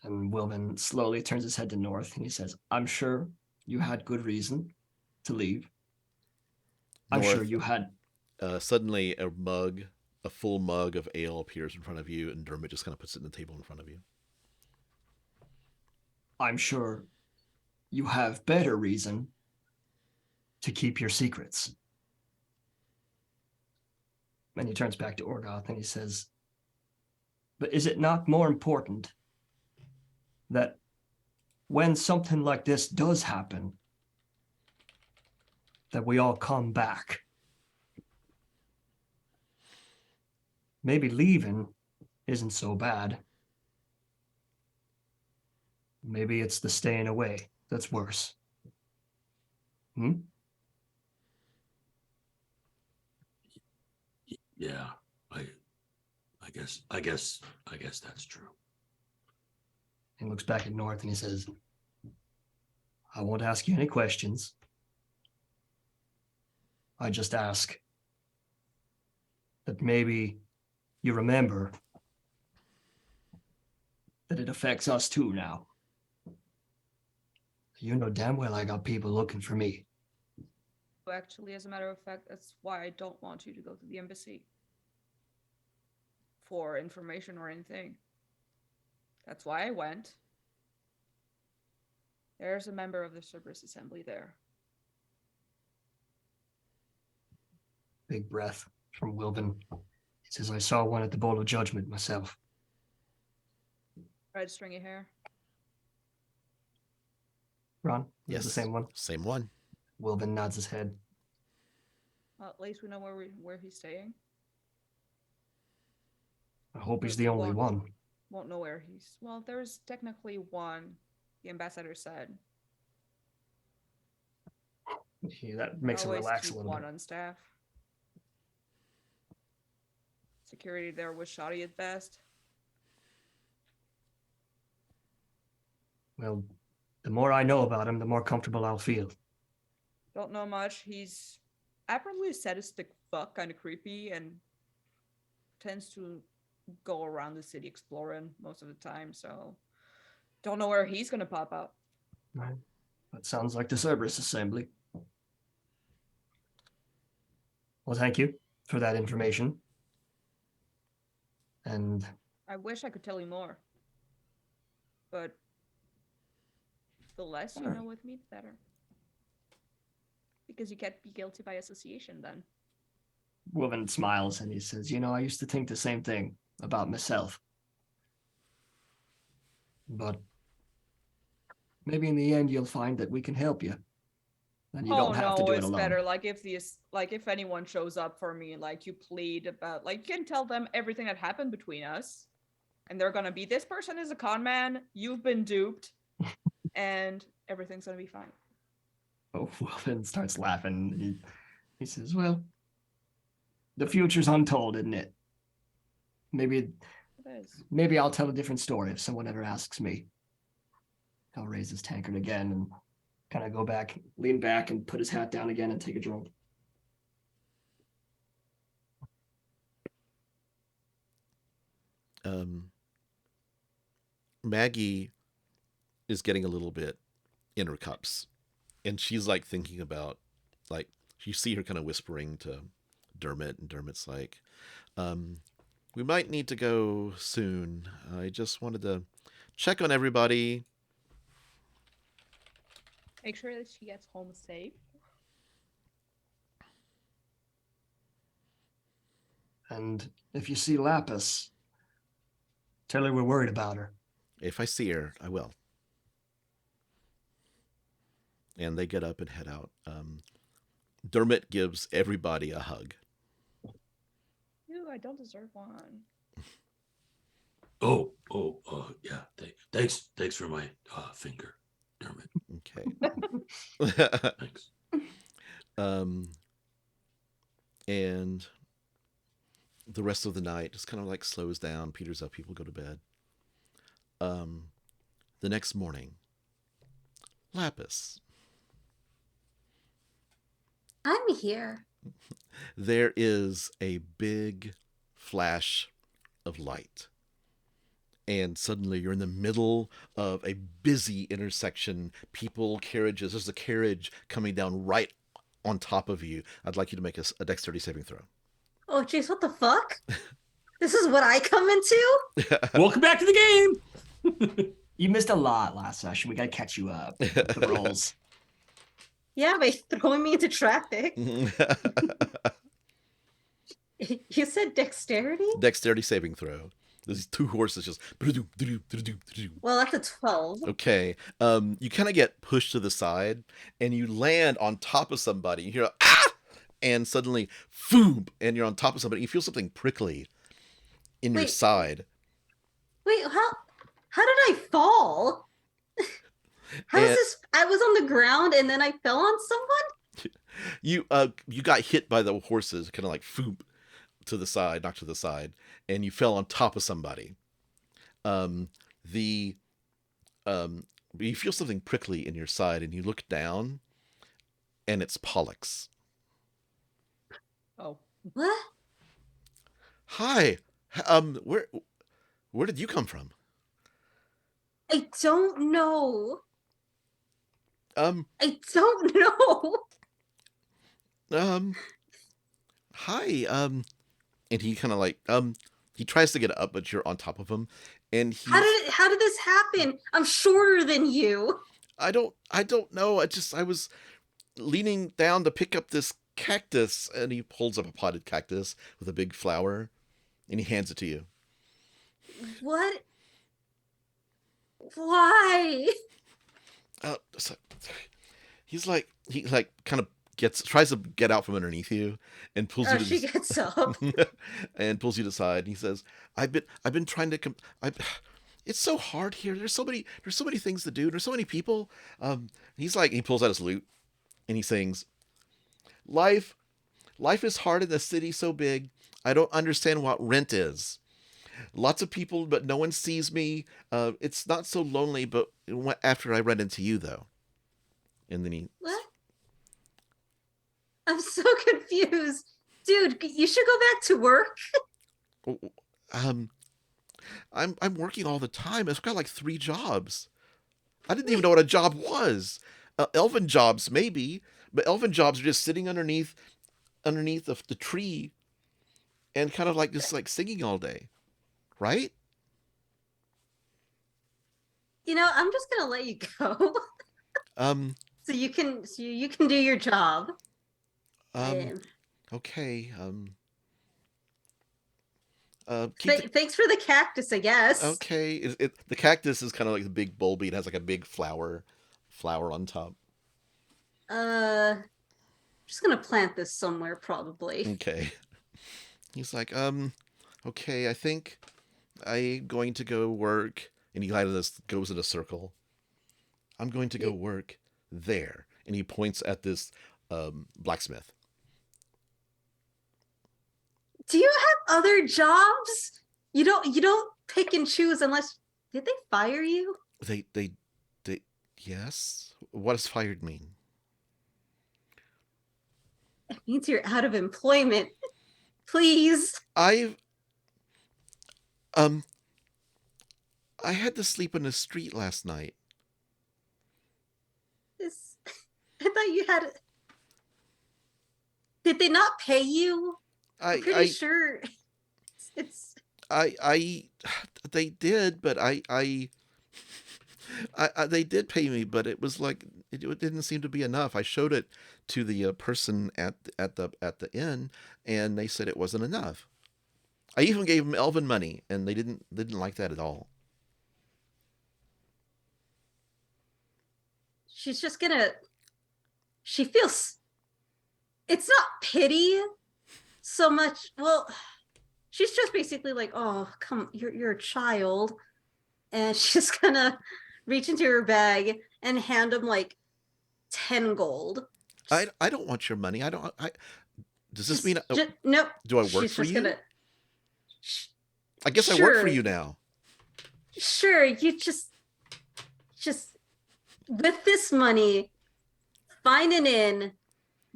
And Wilman slowly turns his head to North and he says, I'm sure you had good reason to leave. I'm sure North, you had. suddenly a full mug of ale appears in front of you, and Dermot just kind of puts it on the table in front of you. I'm sure you have better reason to keep your secrets. And he turns back to Orgoth and he says, but is it not more important that when something like this does happen, that we all come back? Maybe leaving isn't so bad. Maybe it's the staying away that's worse. Yeah, I guess that's true. He looks back at North and he says, I won't ask you any questions. I just ask that maybe you remember that it affects us too now. You know damn well I got people looking for me. Actually, as a matter of fact, that's why I don't want you to go to the embassy for information or anything. That's why I went. There's a member of the Cerberus Assembly there. Big breath from Wilvin. He says, I saw one at the Bowl of Judgment myself. Red stringy hair. Ron, Yes, the same one. Same one. Wilvin nods his head. Well, at least we know where he's staying. I hope he's the only one. Won't know where he's. Well, there's technically one. The ambassador said. Yeah, that makes him relax a little one bit. on staff. Security there was shoddy at best. Well, the more I know about him, the more comfortable I'll feel. Don't know much. He's apparently a sadistic fuck, kind of creepy, and tends to go around the city exploring most of the time, so don't know where he's gonna pop up. Right. That sounds like the Cerberus Assembly. Well, thank you for that information. And I wish I could tell you more, but the less you know with me, the better. Because you can't be guilty by association then. Wilvin smiles and he says, you know, I used to think the same thing about myself. But maybe in the end you'll find that we can help you. And you don't have to do it alone. Better. Like if anyone shows up for me, like you plead about, like you can tell them everything that happened between us, and they're gonna be, this person is a con man, you've been duped, and everything's gonna be fine. Oh, Wilvin starts laughing. He says, well, the future's untold, isn't it? Maybe I'll tell a different story if someone ever asks me. He'll raise his tankard again and kind of go back, lean back and put his hat down again and take a drink. Maggie is getting a little bit in her cups, and she's like thinking about, like, you see her kind of whispering to Dermot, and Dermot's like, we might need to go soon. I just wanted to check on everybody. Make sure that she gets home safe. And if you see Lapis, tell her we're worried about her. If I see her, I will. And they get up and head out. Dermot gives everybody a hug. Ew, I don't deserve one. Yeah. Thanks for my finger, Dermot. Okay. Thanks. And the rest of the night just kind of like slows down, peters out, people go to bed. The next morning, Lapis, I'm here. there is a big flash of light. And suddenly you're in the middle of a busy intersection, people, carriages. There's a carriage coming down right on top of you. I'd like you to make a dexterity saving throw. Oh, jeez, what the fuck? This is what I come into? Welcome back to the game. You missed a lot last session. We gotta catch you up with the rolls. Yeah, by throwing me into traffic. You said dexterity? Dexterity saving throw. There's two horses just. Well, that's a 12. Okay. You kind of get pushed to the side, and you land on top of somebody. You hear a, ah, and suddenly, boom, and you're on top of somebody. You feel something prickly in your Wait. side. Wait, how did I fall? How is And- this? I was on the ground and then I fell on someone? You got hit by the horses, kind of like foop to the side, knocked to the side, and you fell on top of somebody. You feel something prickly in your side, and you look down, and it's Pollux. Oh, What? Hi. Where did you come from? I don't know. Um, I don't know. Hi. And he kind of like, he tries to get up, but you're on top of him, and How did this happen? I'm shorter than you. I don't know. I was leaning down to pick up this cactus, and he pulls up a potted cactus with a big flower, and he hands it to you. What? Why? So, he kind of tries to get out from underneath you, and pulls Oh, you to she the gets up. and pulls you to the side. And he says, I've been trying to it's so hard here. There's so many things to do. There's so many people. He pulls out his lute, and he sings, life is hard in a city so big. I don't understand what rent is. Lots of people, but no one sees me. It's not so lonely, but after I run into you, though. And then he... What? I'm so confused. Dude, you should go back to work. I'm working all the time. I've got like 3 jobs. I didn't even know what a job was. Elven jobs, maybe, but elven jobs are just sitting underneath the tree and kind of like just like singing all day, right? You know, I'm just gonna let you go. Um, so you can do your job. Okay. Keep the, Thanks for the cactus, I guess. okay. The cactus is kind of like the big bulby. It has like a big flower on top. Just gonna plant this somewhere, probably. Okay. He's like, okay, I think I'm going to go work. And he kind of just goes in a circle. I'm going to go work there. And he points at this blacksmith. Do you have other jobs? You don't pick and choose unless did they fire you? They yes. What does fired mean? It means you're out of employment. Please. I had to sleep in the street last night. I thought you had. Did they not pay you? I'm pretty sure it's. They did, but they did pay me, but it was like it didn't seem to be enough. I showed it to the person at the inn, and they said it wasn't enough. I even gave them elven money, and they didn't like that at all. She's just gonna. She feels. It's not pity so much. Well, she's just basically like, "Oh, come, you're a child," and she's gonna reach into her bag and hand him like 10 gold. I don't want your money. Does this mean nope? do I work She's for just you? gonna. I guess I work for Sure. you now. Sure, you just with this money, find an inn,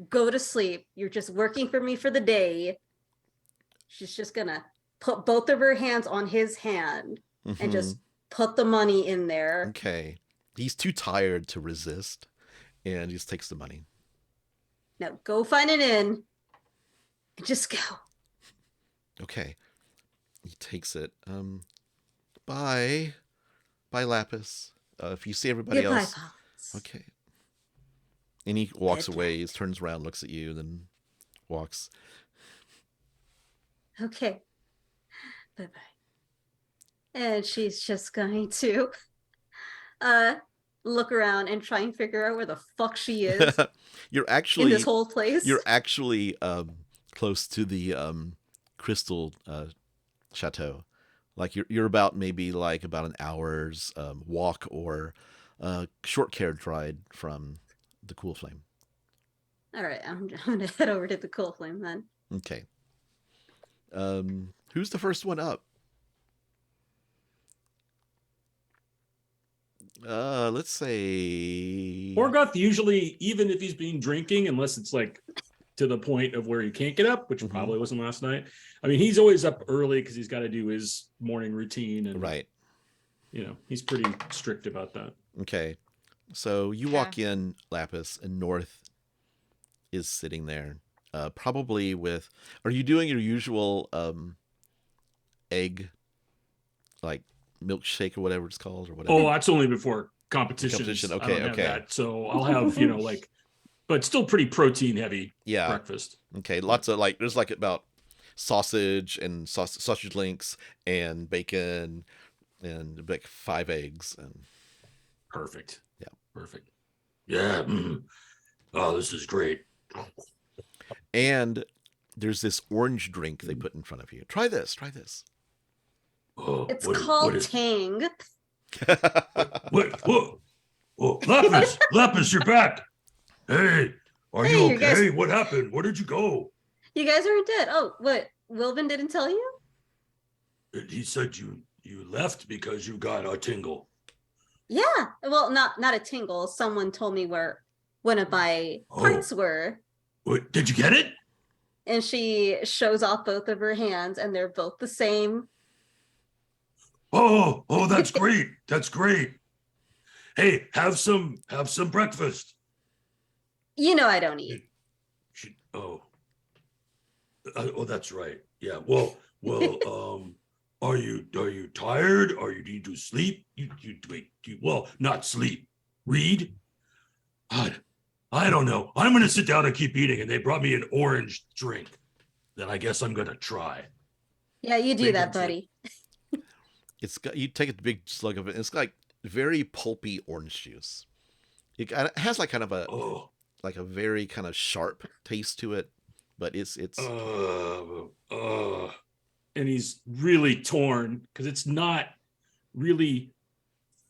go to sleep. You're just working for me for the day. She's just gonna put both of her hands on his hand and Mhm. just put the money in there. Okay. He's too tired to resist, and he just takes the money. Now go find an inn and just go. Okay. He takes it. Bye. Bye, Lapis. If you see everybody Goodbye, else. Pollux. Okay. And he walks Goodbye. away. He turns around, looks at you, then walks. Okay. Bye bye. And she's just going to look around and try and figure out where the fuck she is You're in actually this whole place. you're actually close to the crystal chateau. Like you're about maybe like about an hour's walk or short carriage ride from the Cool Flame. All right, I'm gonna head over to the Cool Flame then. Okay. Who's the first one up? Let's say Orgoth usually, even if he's been drinking, unless it's like to the point of where he can't get up, which Mhm. probably wasn't last night. I mean, he's always up early because he's got to do his morning routine, and right. you know, he's pretty strict about that. Okay. So you walk in, Lapis, and North is sitting there. Probably with. Are you doing your usual egg, like milkshake or whatever it's called, or whatever? Oh, that's only before competitions. Competition, I okay, don't have okay. that. So I'll have, you know, like, but still pretty protein heavy Yeah. breakfast. Okay. Lots of like. There's like about sausage and sausage links and bacon and like 5 eggs and. Perfect. Yeah. Perfect. Yeah. Oh, this is great. And there's this orange drink they put in front of you. Try this. Try this. Oh, It's called Tang. Whoa, Lapis, Lapis, you're back. Hey, are Hey, you you okay? guys- What happened? Where did you go? You guys aren't dead. Oh, what? Wilvin didn't tell you? He said you left because you got a tingle. Yeah. Well, not a tingle. Someone told me where one of my parts were. What, did you get it? And she shows off both of her hands, and they're both the same. Oh, that's great. That's great. Hey, have some breakfast. You know I don't eat. Oh, that's right. Yeah. Well. Are you tired? Or you need to sleep? Well, not sleep. Read. God, I don't know. I'm gonna sit down and keep eating, and they brought me an orange drink. Then I guess I'm gonna try. Yeah, you do Think that, that's it. buddy. It's got, you take a big slug of it. And it's like very pulpy orange juice. It has like kind of a like a very kind of sharp taste to it, but it's and he's really torn because it's not really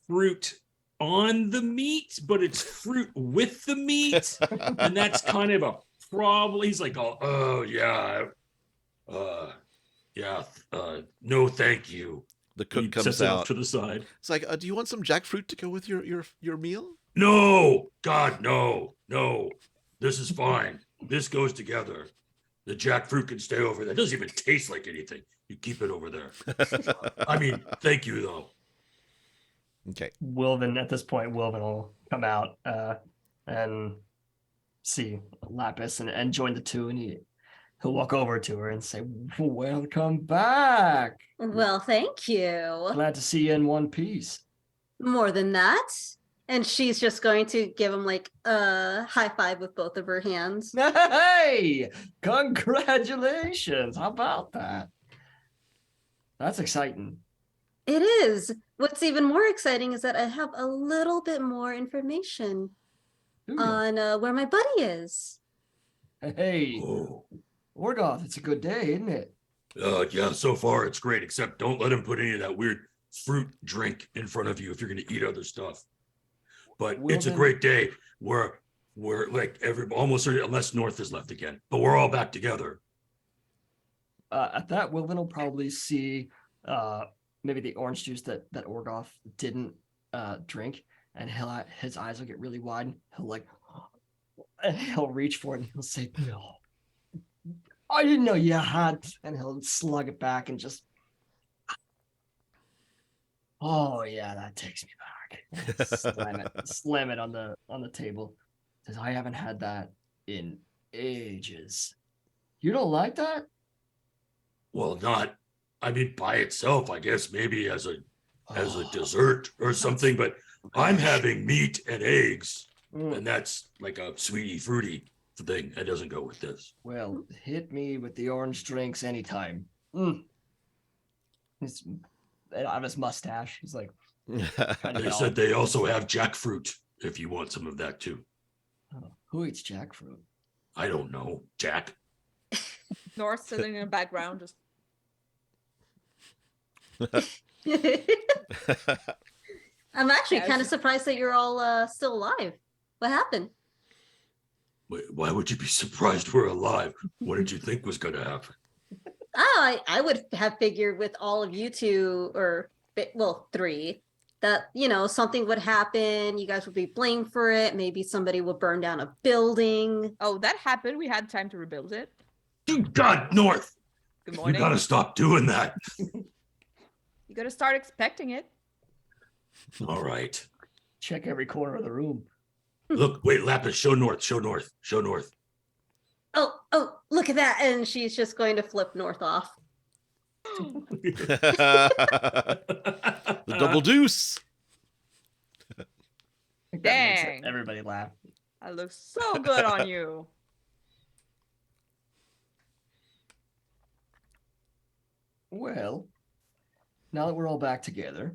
fruit on the meat, but it's fruit with the meat, and that's kind of a problem. He's like, no, thank you. the cook He comes sets it off out. to the side. It's like, do you want some jackfruit to go with your meal? No, God, no. This is fine. This goes together. The jackfruit can stay over there. It doesn't even taste like anything. You keep it over there. I mean, thank you though. Okay. Wilvin, at this point, Wilvin will come out and see Lapis and join the two, and he'll walk over to her and say, "Welcome back. Well, thank you. Glad to see you in one piece." More than that. And she's just going to give him like a high five with both of her hands. Hey, congratulations. How about that? That's exciting. It is. What's even more exciting is that I have a little bit more information Do ya? on where my buddy is. Hey, Oh, Orgoth, it's a good day, isn't it? yeah, so far it's great, except don't let him put any of that weird fruit drink in front of you if you're going to eat other stuff. But Well, it's a then- great day. We're like almost unless North is left again, but we're all back together. At that, Wilvin will probably see maybe the orange juice that Orgoth didn't drink, and his eyes will get really wide. And he'll reach for it and he'll say, "No, I didn't know you had," and he'll slug it back and just, "Oh yeah, that takes me back." Slam it on the table. Says, "I haven't had that in ages. You don't like that?" Well, not. I mean, by itself, I guess maybe as a Oh, dessert or something. But I'm gosh. having meat and eggs, Mm. and that's like a sweetie fruity thing. It doesn't go with this. Well, hit me with the orange drinks anytime. Mm. He's on his mustache. He's like, kind of They said they also have jackfruit if you want some of that too. Who eats jackfruit? I don't know, Jack. North sitting in the background, just I'm actually Yeah, kind of she- surprised that you're all still alive. What happened? Why would you be surprised we're alive? What did you think was going to happen? Oh, I would have figured with all of you two, or well, three, that something would happen. You guys would be blamed for it. Maybe somebody would burn down a building. oh, that happened. We had time to rebuild it. Dude, God, North, Good you morning. got to stop doing that. You gotta start expecting it. All right. Check every corner of the room. Look, wait, Lapis, show North, show North, show North. Oh, look at that! And she's just going to flip North off. The double deuce. I think that makes Dang. everybody laugh. That looks so good on you. Well, now that we're all back together,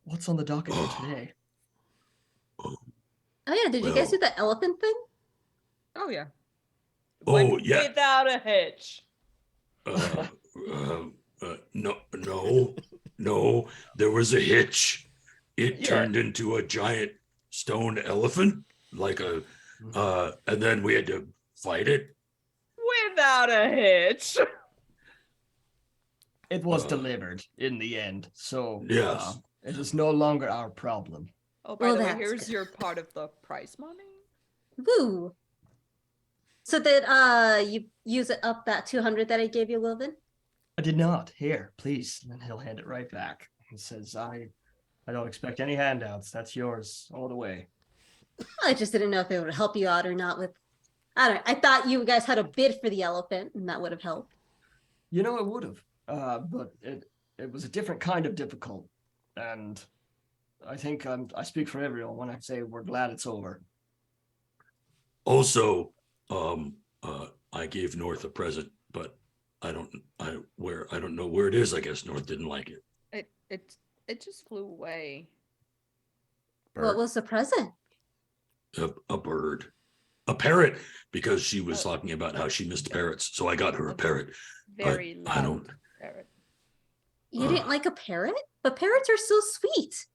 what's on the docket for today? Oh yeah, did you guys Well- do the elephant thing? Oh yeah. Oh, Went yeah. Without a hitch. No, there was a hitch. It Yeah. turned into a giant stone elephant, and then we had to fight it. Without a hitch. It was Uh, delivered in the end, so Yes. it is no longer our problem. Oh, by Well, the way, that's here's good. your part of the prize money. Woo! So did you use it up that 200 that I gave you, Wilvin? I did not. Here, please. And then he'll hand it right back. He says, I don't expect any handouts. That's yours all the way. I just didn't know if it would help you out or not with. I don't know. I thought you guys had a bid for the elephant, and that would have helped. You know, it would have. But it was a different kind of difficult. And I think I speak for everyone when I say we're glad it's over. Also, I gave North a present, but I don't know where it is. I guess North didn't like it. It just flew away. What was the present? A bird, a parrot, because she was talking about how she missed parrots. So I got her a parrot. Very But I loud don't- parrot. You didn't like a parrot? But parrots are so sweet.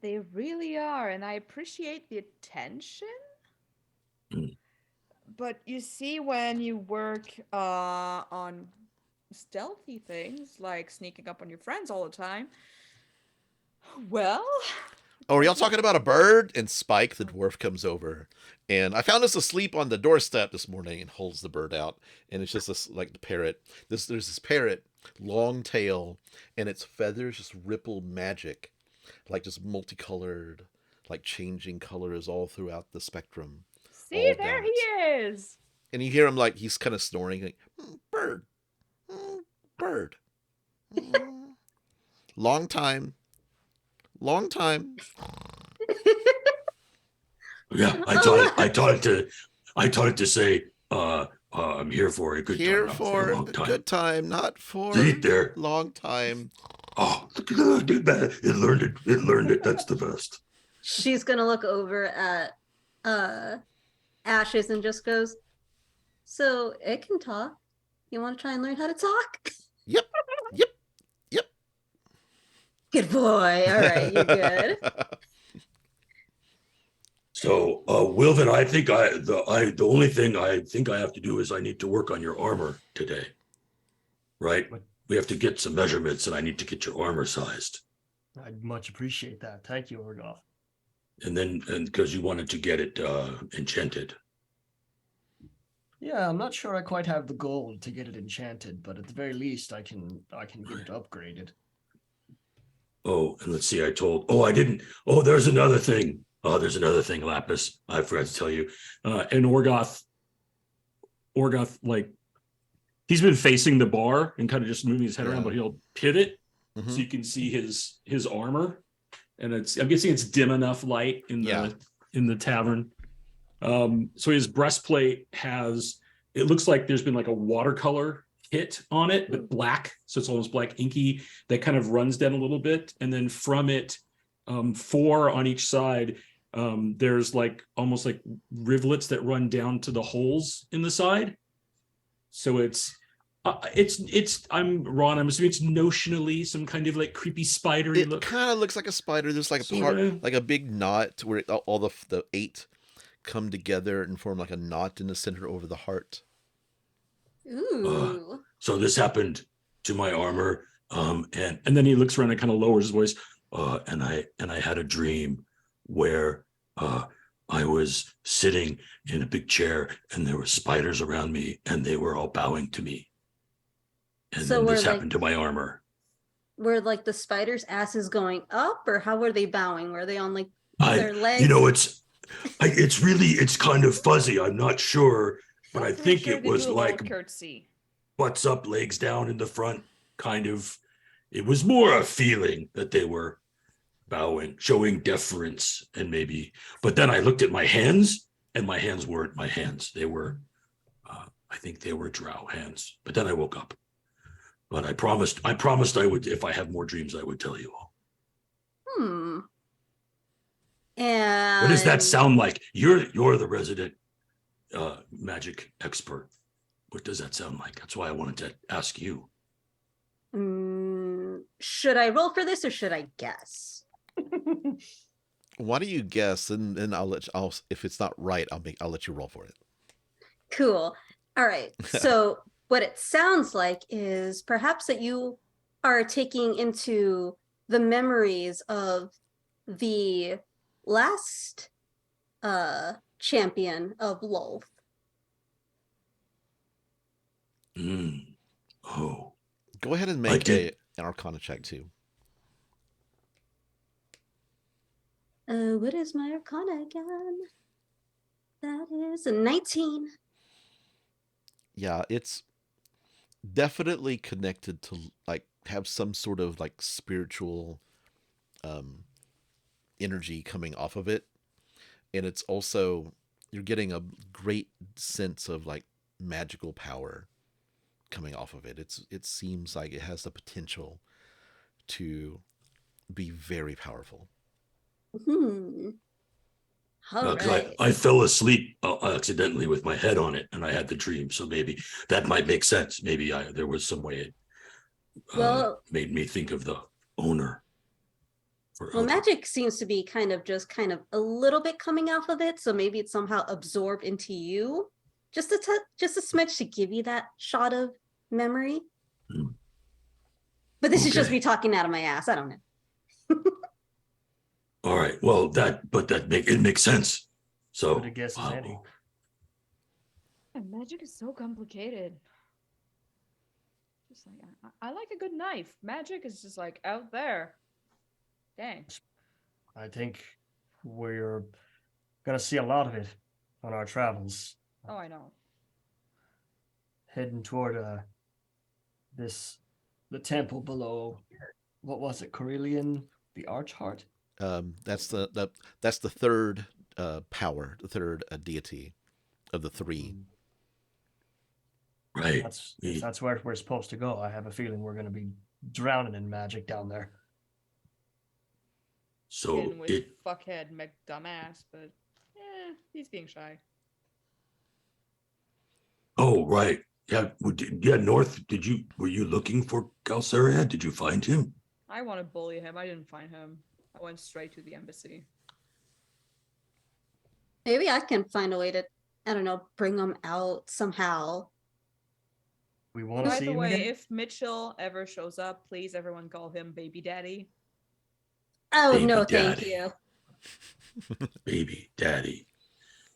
They really are, and I appreciate the attention. Mm. But you see, when you work on stealthy things like sneaking up on your friends all the time, well, Oh, are y'all talking about a bird? And Spike, the dwarf, comes over. And I found us asleep on the doorstep this morning and holds the bird out. And it's just like the parrot. There's this parrot, long tail, and its feathers just ripple magic. Like just multicolored, like changing colors all throughout the spectrum. see, All there that. he is. And you hear him like he's kind of snoring, like, bird, bird. Long time. Long time. Yeah, I taught it to say, I'm here for a good Here time, not for a long a time. good time, not for See there. long time. Oh, look at that. It learned it. It learned it. That's the best. She's gonna look over at Ashes and just goes, "So it can talk. You want to try and learn how to talk?" Yep. Yep. Yep. Good boy. All right, you're good. So, Wilvin, I think the only thing I think I have to do is I need to work on your armor today. Right? What? We have to get some measurements, and I need to get your armor sized. I'd much appreciate that. Thank you, Orgoth. And because you wanted to get it enchanted. Yeah, I'm not sure I quite have the gold to get it enchanted, but at the very least, I can get it upgraded. Oh, and let's see. I didn't. Oh, there's another thing. Oh, there's another thing, Lapis. I forgot to tell you. And Orgoth, like, he's been facing the bar and kind of just moving his head around, but he'll pivot so you can see his armor. And I'm guessing it's dim enough light in the tavern. So his breastplate it looks like there's been like a watercolor hit on it, but black. So it's almost black inky that kind of runs down a little bit. And then from it, 4 on each side, there's like almost like rivulets that run down to the holes in the side. So I'm Ron, I'm assuming it's notionally some kind of like creepy spidery look. It kind of looks like a spider. There's like a part, like a big knot where all the 8 come together and form like a knot in the center over the heart. Ooh. So this happened to my armor, and then he looks around and kind of lowers his voice. And I had a dream where I was sitting in a big chair and there were spiders around me and they were all bowing to me. And So then this happened to my armor. Were like the spiders' asses going up, or how were they bowing? Were they on like their legs? It's kind of fuzzy. I'm not sure, but I think it was like curtsy. Butts up, legs down in the front, kind of. It was more a feeling that they were bowing, showing deference, and maybe. But then I looked at my hands, and my hands weren't my hands. They were, I think they were drow hands. But then I woke up. But I promised I would, if I have more dreams, I would tell you all. And What does that sound like? You're the resident magic expert. What does that sound like? That's why I wanted to ask you. Should I roll for this or should I guess? Why do you guess, and then I'll if it's not right, I'll let you roll for it. Cool. All right. So what it sounds like is perhaps that you are taking into the memories of the last champion of Lolth. Oh. Go ahead and make an Arcana check too. What is my Arcana again? That is a 19. Yeah, it's definitely connected to like have some sort of like spiritual energy coming off of it. And it's also, you're getting a great sense of like magical power coming off of it. It seems like it has the potential to be very powerful. All right. I fell asleep accidentally with my head on it, and I had the dream. So maybe that might make sense. Maybe there was some way it made me think of the owner. Well, magic seems to be kind of a little bit coming off of it, so maybe it's somehow absorbed into you, just a smidge to give you that shot of memory. But this is just me talking out of my ass. I don't know. All right. Well, it makes sense. So Good guess, Andy. Magic is so complicated. Just like I like a good knife. Magic is just like out there. Dang. I think we're gonna see a lot of it on our travels. Oh, I know. Heading toward the temple below. What was it? Carillion, the Archheart. That's the third power, the third deity of the 3. Right. That's where we're supposed to go. I have a feeling we're going to be drowning in magic down there. So with fuckhead McDumbass, but he's being shy. Oh, right. Yeah. North. Were you looking for Calceria? Did you find him? I want to bully him. I didn't find him. I went straight to the embassy. Maybe I can find a way to, I don't know, bring them out somehow. We want to By see the him way, again. if Mitchell ever shows up, please everyone call him Baby Daddy. Oh, Baby no, thank daddy. you. Baby daddy.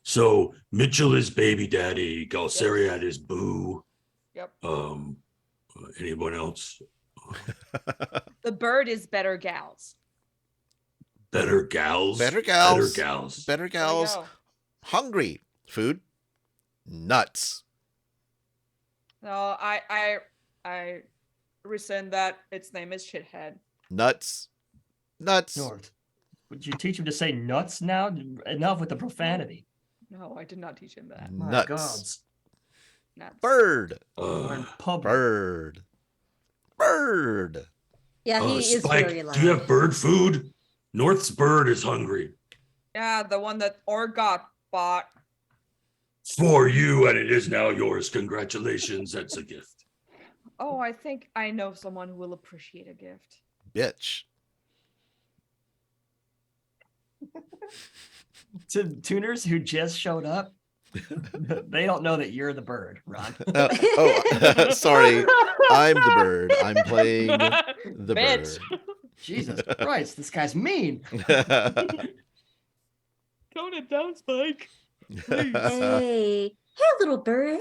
So Mitchell is baby daddy. Galsariad is boo. Yep. Anyone else? The bird is better gals. Better gals. Better gals. Better gals. Better There we gals. go. Hungry. Food. Nuts. No, I rescind that. Its name is Shithead. Nuts. Nuts. North. Would you teach him to say nuts now? Enough with the profanity. No, I did not teach him that. My Nuts. gods. Nuts. Bird. We're in public. Bird. Bird. Yeah, he is Spike, very loud. do you have bird food? North's bird is hungry. Yeah, the one that Orgot bought. For you, and it is now yours. Congratulations. That's a gift. Oh, I think I know someone who will appreciate a gift. Bitch. To tuners who just showed up, they don't know that you're the bird, Ron. Sorry. I'm the bird. I'm playing the Bitch. Jesus Christ, this guy's mean. bird. Tone it down, Spike. Hey, little bird.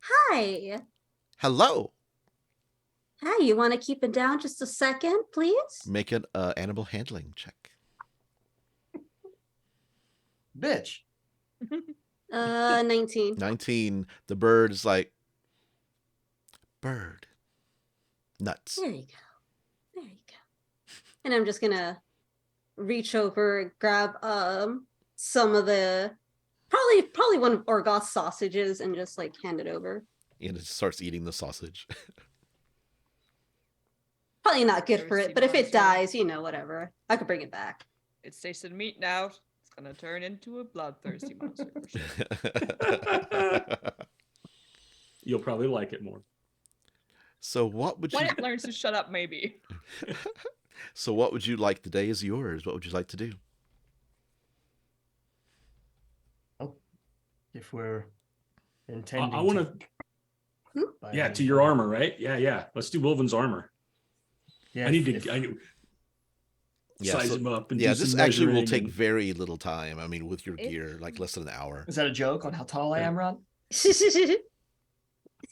Hi. Hello. Hi, you want to keep it down just a second, please? Make an animal handling check. Bitch. 19. 19. The bird is like, bird. Nuts. There you go. There you go. And I'm just gonna reach over and grab some of the probably one of Orgoth's sausages and just like hand it over. And it starts eating the sausage. Probably not good for Thirsty it, but if it monster. dies, whatever. I could bring it back. It's tasted meat now. It's gonna turn into a bloodthirsty monster. For sure. You'll probably like it more. So what would you When it learns to shut up, maybe. So what would you like? The day is yours. What would you like to do? If we're intending I want to, by yeah, any to your point. armor, right? Yeah. Let's do Wilvin's armor. Yeah, I need if- to, I need, Yeah, size so- him up and Yeah, do this some actually will measuring take and- very little time. I mean, with your If- gear, like less than an hour. Is that a joke on how tall I am, Ron?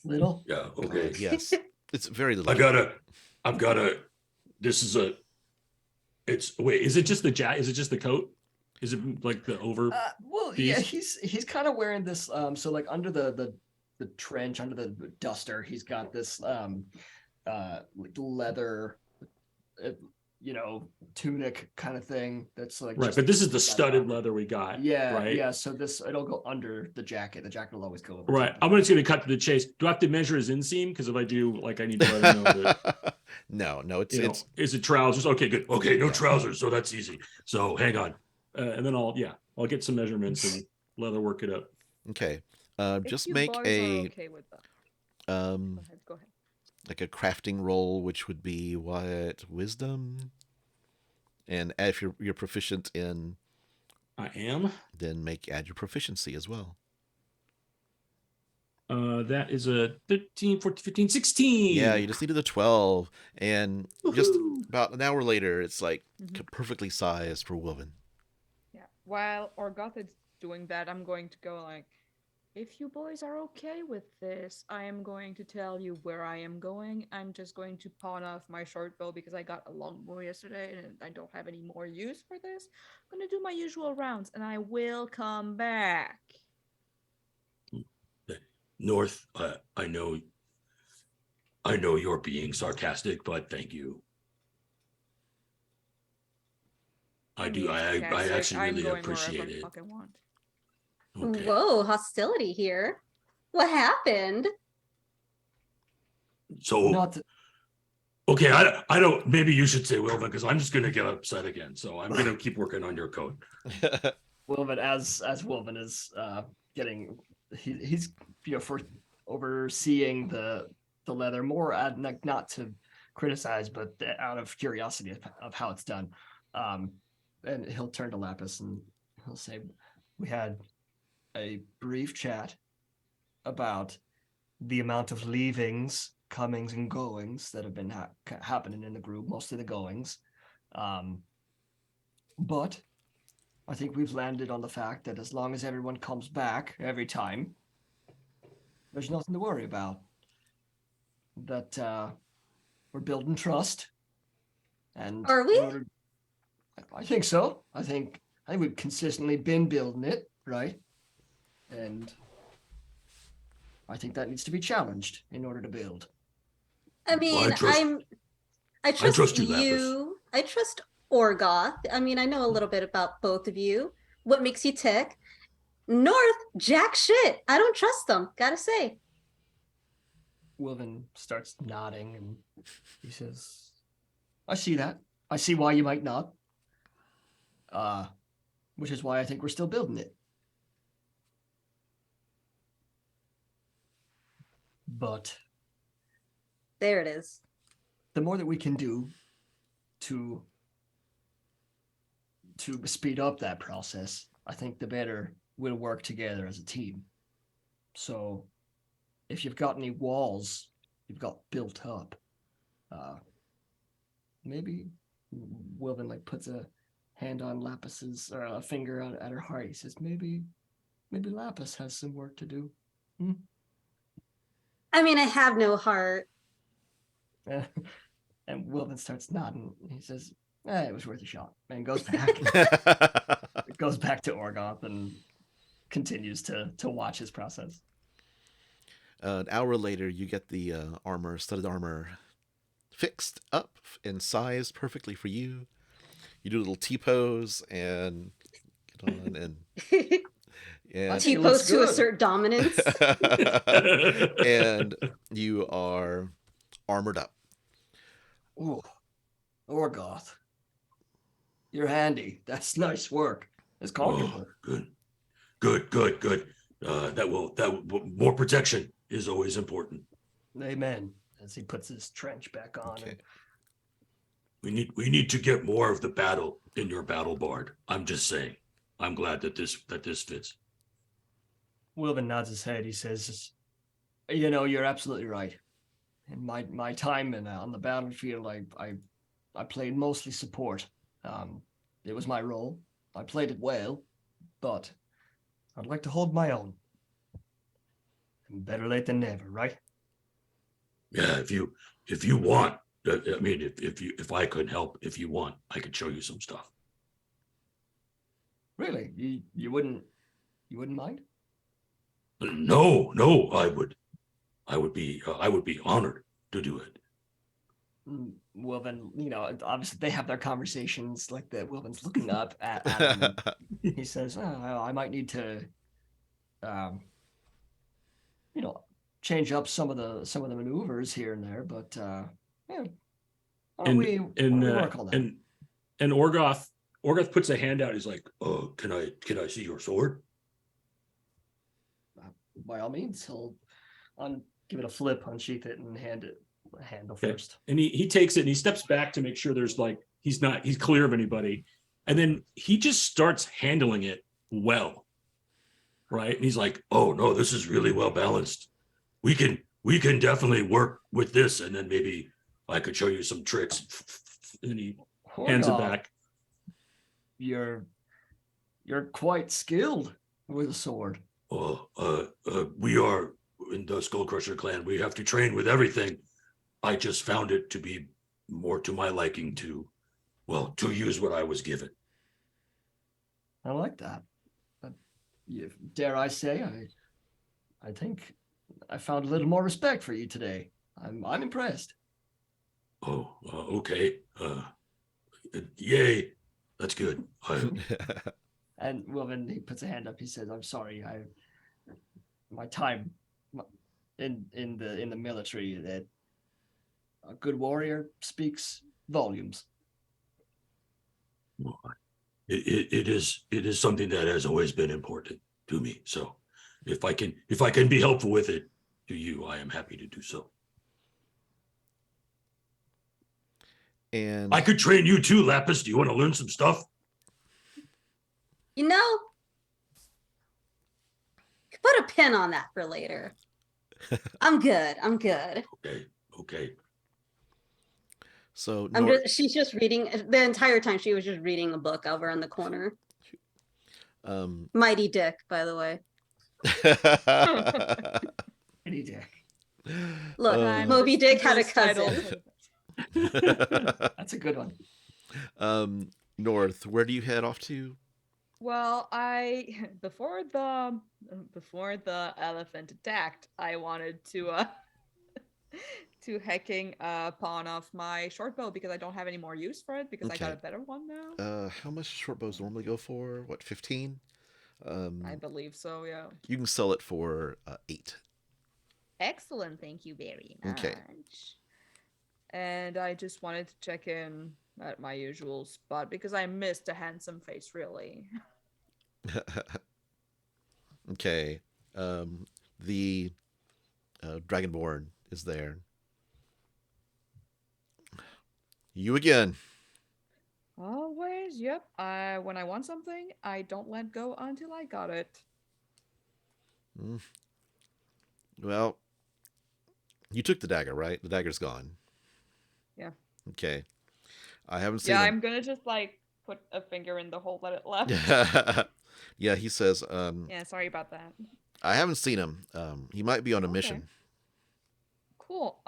Little? Yeah, okay. Yes. It's very little. I've got a, this is a, wait, is it just the is it just the coat? Is it like the over? Well, yeah, piece? he's kind of wearing this. So like under the trench, under the duster, he's got this like leather, tunic kind of thing. That's like Right, just but this is the inside studded armor. leather we got. Yeah, right. yeah. So this it'll go under the jacket. The jacket will always go over. Right. top. I'm just going to cut to the chase. Do I have to measure his inseam? Because if I do, like, I need to let him know that. No, it's You know, it's is it trousers? Okay, good. Okay, no trousers, so that's easy. So hang on. And then I'll get some measurements and leather work it up. okay. If Just you make boys a are okay with that. Go ahead. like a crafting roll, which would be what, wisdom, and if you're proficient in, I am. then add your proficiency as well. That is a 13, 14, 15, 16. Yeah, you just needed a 12, and just Woohoo. about an hour later, it's like Mhm. perfectly sized for Wilvin. Yeah. While Orgoth is doing that, I'm going to go like, if you boys are okay with this, I am going to tell you where I am going. I'm just going to pawn off my short bow because I got a long bow yesterday and I don't have any more use for this. I'm going to do my usual rounds and I will come back. North, I know you're being sarcastic, but thank you. I do. mean, I sarcastic, actually I'm really going appreciate wherever I it. fucking want. Okay. Whoa, hostility here. What happened? So Not to- okay, I don't. Maybe you should say Wilvin because I'm just gonna get upset again. So I'm gonna keep working on your code. Wilvin, as Wilvin is getting, he's for overseeing the leather more, not to criticize, but out of curiosity of how it's done. And he'll turn to Lapis and he'll say, we had a brief chat about the amount of leavings, comings, and goings that have been happening in the group, mostly the goings. But I think we've landed on the fact that as long as everyone comes back every time, there's nothing to worry about. That we're building trust. And Are we? I think so. I think we've consistently been building it, right? And I think that needs to be challenged in order to build. I mean, I trust you, Lapis. you. I trust Orgoth. I mean, I know a little bit about both of you. What makes you tick? North, jack shit. I don't trust them, gotta say. Wilvin starts nodding and he says, I see that. I see why you might not. Which is why I think we're still building it. But there it is. The more that we can do to speed up that process, I think the better we'll work together as a team. So if you've got any walls you've got built up, maybe Wilvin like puts a hand on Lapis's or a finger at her heart. He says, maybe Lapis has some work to do. I mean, I have no heart. And Wilvin starts nodding. He says, it was worth a shot. And goes back. It goes back to Orgoth and continues to watch his process. An hour later, you get the studded armor, fixed up and sized perfectly for you. You do a little T-pose and get on and T-pose to assert dominance. and you are armored up. Ooh, Orgoth, you're handy. That's nice work. It's comfortable. Oh, good. That will more protection is always important. Amen. As he puts his trench back on. Okay. We need to get more of the battle in your battle bard. I'm just saying. I'm glad that this fits. Wilvin nods his head. He says, you're absolutely right. In my time on the battlefield, I played mostly support. It was my role. I played it well, but I'd like to hold my own. And better late than never, right? Yeah, if you want, I mean, if I could help, if you want, I could show you some stuff. Really, you wouldn't mind? No, I would be honored to do it. Well, then, obviously they have their conversations like that. Wilvin's looking up at him. He says, I might need to, change up some of the maneuvers here and there, but yeah. We work on that? And Orgoth puts a hand out. He's like, "Oh, can I see your sword?" By all means, he'll give it a flip, unsheath it, and hand it a handle first. And he takes it and he steps back to make sure there's he's clear of anybody, and then he just starts handling it well, right? And he's like, "Oh no, this is really well balanced. We can definitely work with this, and then maybe I could show you some tricks." And he hands it back. You're quite skilled with a sword. We are in the Skullcrusher clan. We have to train with everything. I just found it to be more to my liking to use what I was given. I like that. Dare I say, I think I found a little more respect for you today. I'm impressed. Oh, okay. Yay. That's good. And Wilvin, he puts a hand up. He says, "I'm sorry. My time in the military, that a good warrior speaks volumes." It is something that has always been important to me. So if I can be helpful with it to you, I am happy to do so. And I could train you too, Lapis. Do you want to learn some stuff? Put a pin on that for later. I'm good. I'm good. Okay. So She's just reading the entire time. She was just reading a book over in the corner. Mighty Dick, by the way. Any day. Look, I'm Moby just Dick had a confused title. cousin. That's a good one. North, where do you head off to? Well, I before the elephant attacked, I wanted to to hacking a pawn off my short bow because I don't have any more use for it because I got Okay. a better one now. How much short bows normally go for? What, 15? I believe so, yeah. You can sell it for 8. Excellent, thank you very much. Okay. And I just wanted to check in at my usual spot because I missed a handsome face, really. Okay. The Dragonborn is there. You again. Always, yep. When I want something, I don't let go until I got it. Well, you took the dagger, right? The dagger's gone. Yeah. Okay. I haven't seen Yeah, him. I'm gonna just like put a finger in the hole that it left. Yeah, he says, Yeah, sorry about that. I haven't seen him. He might be on a Okay. mission. Cool.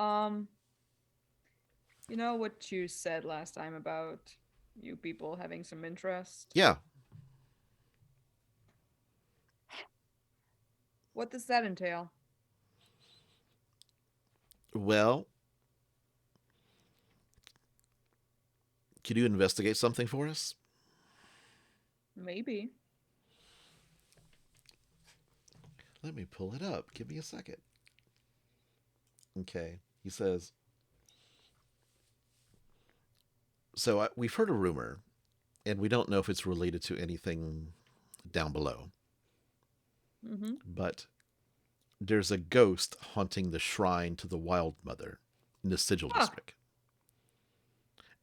You know what you said last time about you people having some interest? Yeah. What does that entail? Well, could you investigate something for us? Maybe. Let me pull it up. Give me a second. Okay. He says, so we've heard a rumor, and we don't know if it's related to anything down below, Mm-hmm. but there's a ghost haunting the shrine to the Wild Mother in the Sigil Huh. district.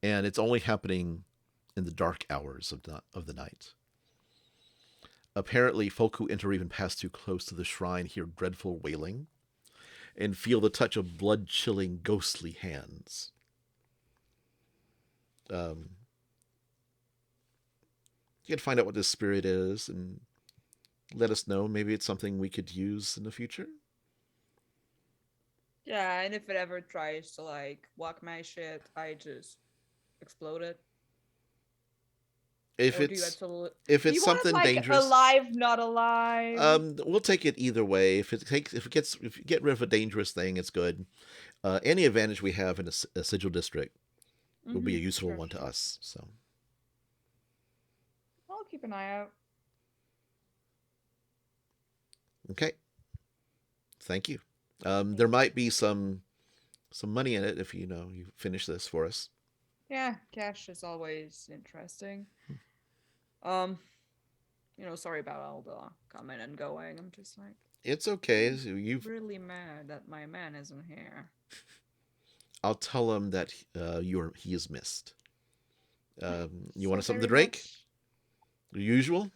And it's only happening in the dark hours of the night. Apparently, folk who enter or even pass too close to the shrine hear dreadful wailing and feel the touch of blood-chilling, ghostly hands. You can find out what this spirit is and let us know. Maybe it's something we could use in the future. Yeah, and if it ever tries to like walk my shit, I just explode it. If Or do you it's absolutely... if Do it's you want it, something like, dangerous, alive, not alive? we'll take it either way. If you get rid of a dangerous thing, it's good. Any advantage we have in a sigil district will be a useful Sure, one to sure. us. So I'll keep an eye out. okay, thank you. There might be some money in it if you finish this for us. Yeah, cash is always interesting. Sorry about all the coming and going. I'm just like, It's okay. You've really mad that my man isn't here. I'll tell him that he is missed. You So want something to very drink? much- The usual.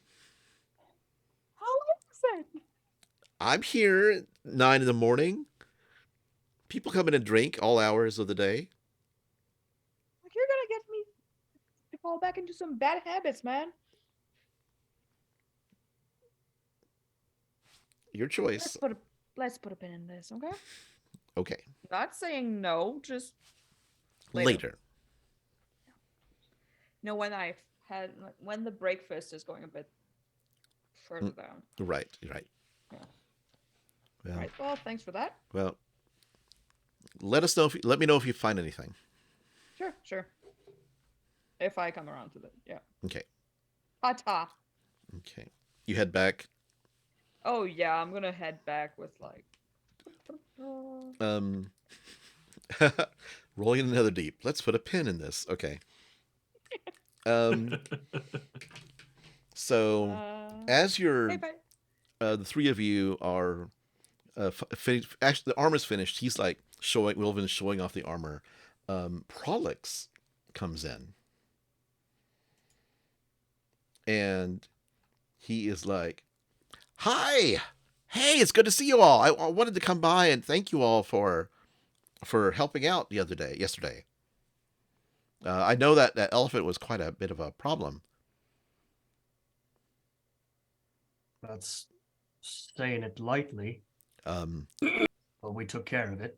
How long is it? I'm here at 9 in the morning. People come in and drink all hours of the day. Like, you're gonna get me to fall back into some bad habits, man. Your choice. Let's put a pin in this, okay? Okay. Not saying no, just Later. when the breakfast is going a bit further down. Right. Yeah. Well, Right. Well, thanks for that. well. Let me know if you find anything. Sure. If I come around to that, yeah. Okay. Ta-ta. Okay. You head back. Oh yeah, I'm gonna head back with like. Rolling another deep. Let's put a pin in this. Okay. So as you're, Hey, bye. the three of you are finished. Actually, the armor's finished. He's like Wilvin is showing off the armor. Prolix comes in, and he is like, "Hi, Hey, it's good to see you all. I wanted to come by and thank you all for helping out yesterday. I know that that elephant was quite a bit of a problem. That's saying it lightly, Um, but we took care of it.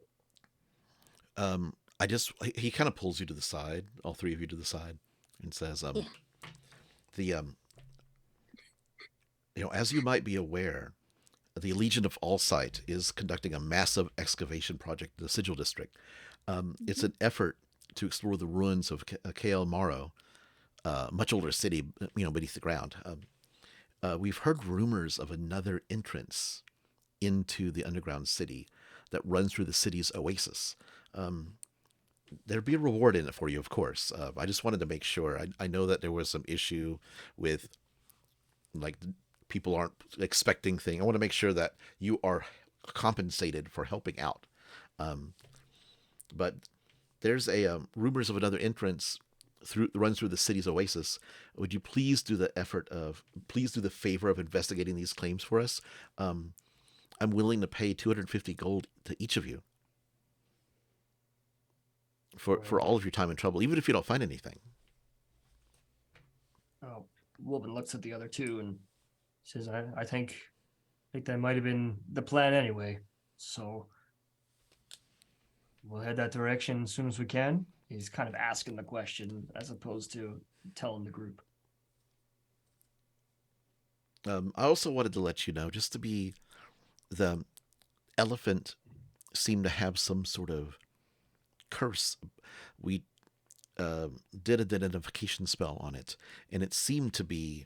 I just he kind of pulls you to the side, all three of you to the side, and says, Yeah. the as you might be aware, the Legion of Allsight is conducting a massive excavation project in the Sigil District. It's an effort to explore the ruins of Kael Maro, much older city, beneath the ground. We've heard rumors of another entrance into the underground city that runs through the city's oasis. There'd be a reward in it for you, of course. I just wanted to make sure. I know that there was some issue with, like, people aren't expecting things. I want to make sure that you are compensated for helping out. Um, but there's a rumors of another entrance runs through the city's oasis. Would you please do the favor of investigating these claims for us? I'm willing to pay 250 gold to each of you for all of your time and trouble, even if you don't find anything. Oh, Wolven looks at the other two and says, I think that might have been the plan anyway. So we'll head that direction as soon as we can. He's kind of asking the question as opposed to telling the group. I also wanted to let you know, just to be the elephant seemed to have some sort of curse. We did an identification spell on it, and it seemed to be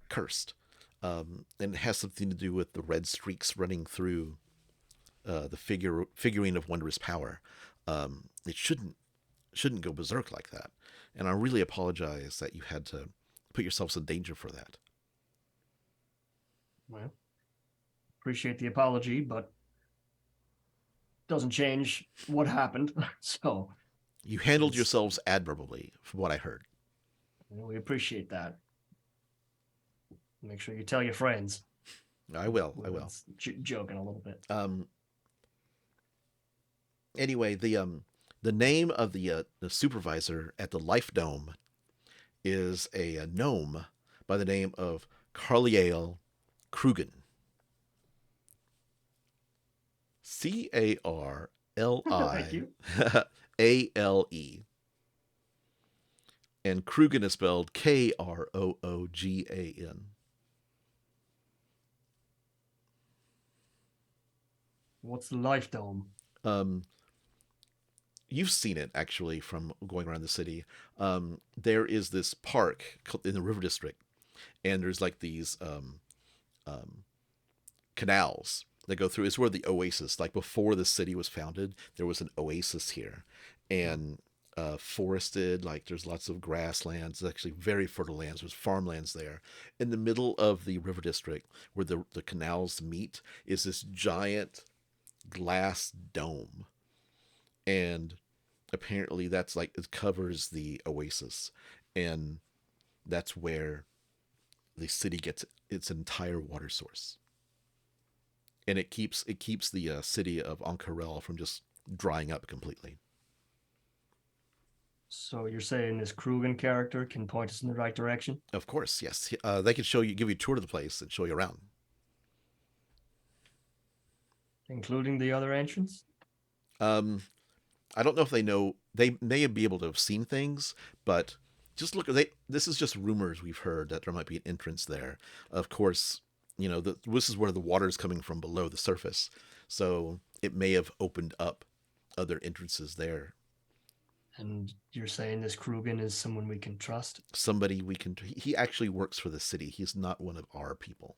cursed. And it has something to do with the red streaks running through the figurine of wondrous power. It shouldn't go berserk like that, and I really apologize that you had to put yourselves in danger for that. Well, appreciate the apology, but doesn't change what happened. So You handled yourselves admirably, from what I heard. we appreciate that. Make sure you tell your friends. I will. I will. Joking a little bit. Anyway, the name of the supervisor at the Life Dome is a gnome by the name of Carliel Krugen. Carliale. And Krugen is spelled Kroogan. What's the Life Dome? You've seen it actually from going around the city. There is this park in the River District, and there's like these canals that go through. It's where the oasis, like before the city was founded, there was an oasis here, and forested. Like there's lots of grasslands. It's actually very fertile lands. There's farmlands there. In the middle of the River District, where the canals meet, is this giant glass dome, and apparently that's like it covers the oasis, and that's where the city gets its entire water source, and it keeps the city of Ankarel from just drying up completely. So you're saying this Krugen character can point us in the right direction? Of course, yes. They can give you a tour of the place and show you around. Including the other entrance? I don't know if they know. They may be able to have seen things, but just look. This is just rumors we've heard that there might be an entrance there. Of course, this is where the water is coming from below the surface, so it may have opened up other entrances there. And you're saying this Krugen is someone we can trust? Somebody we can. He actually works for the city. He's not one of our people.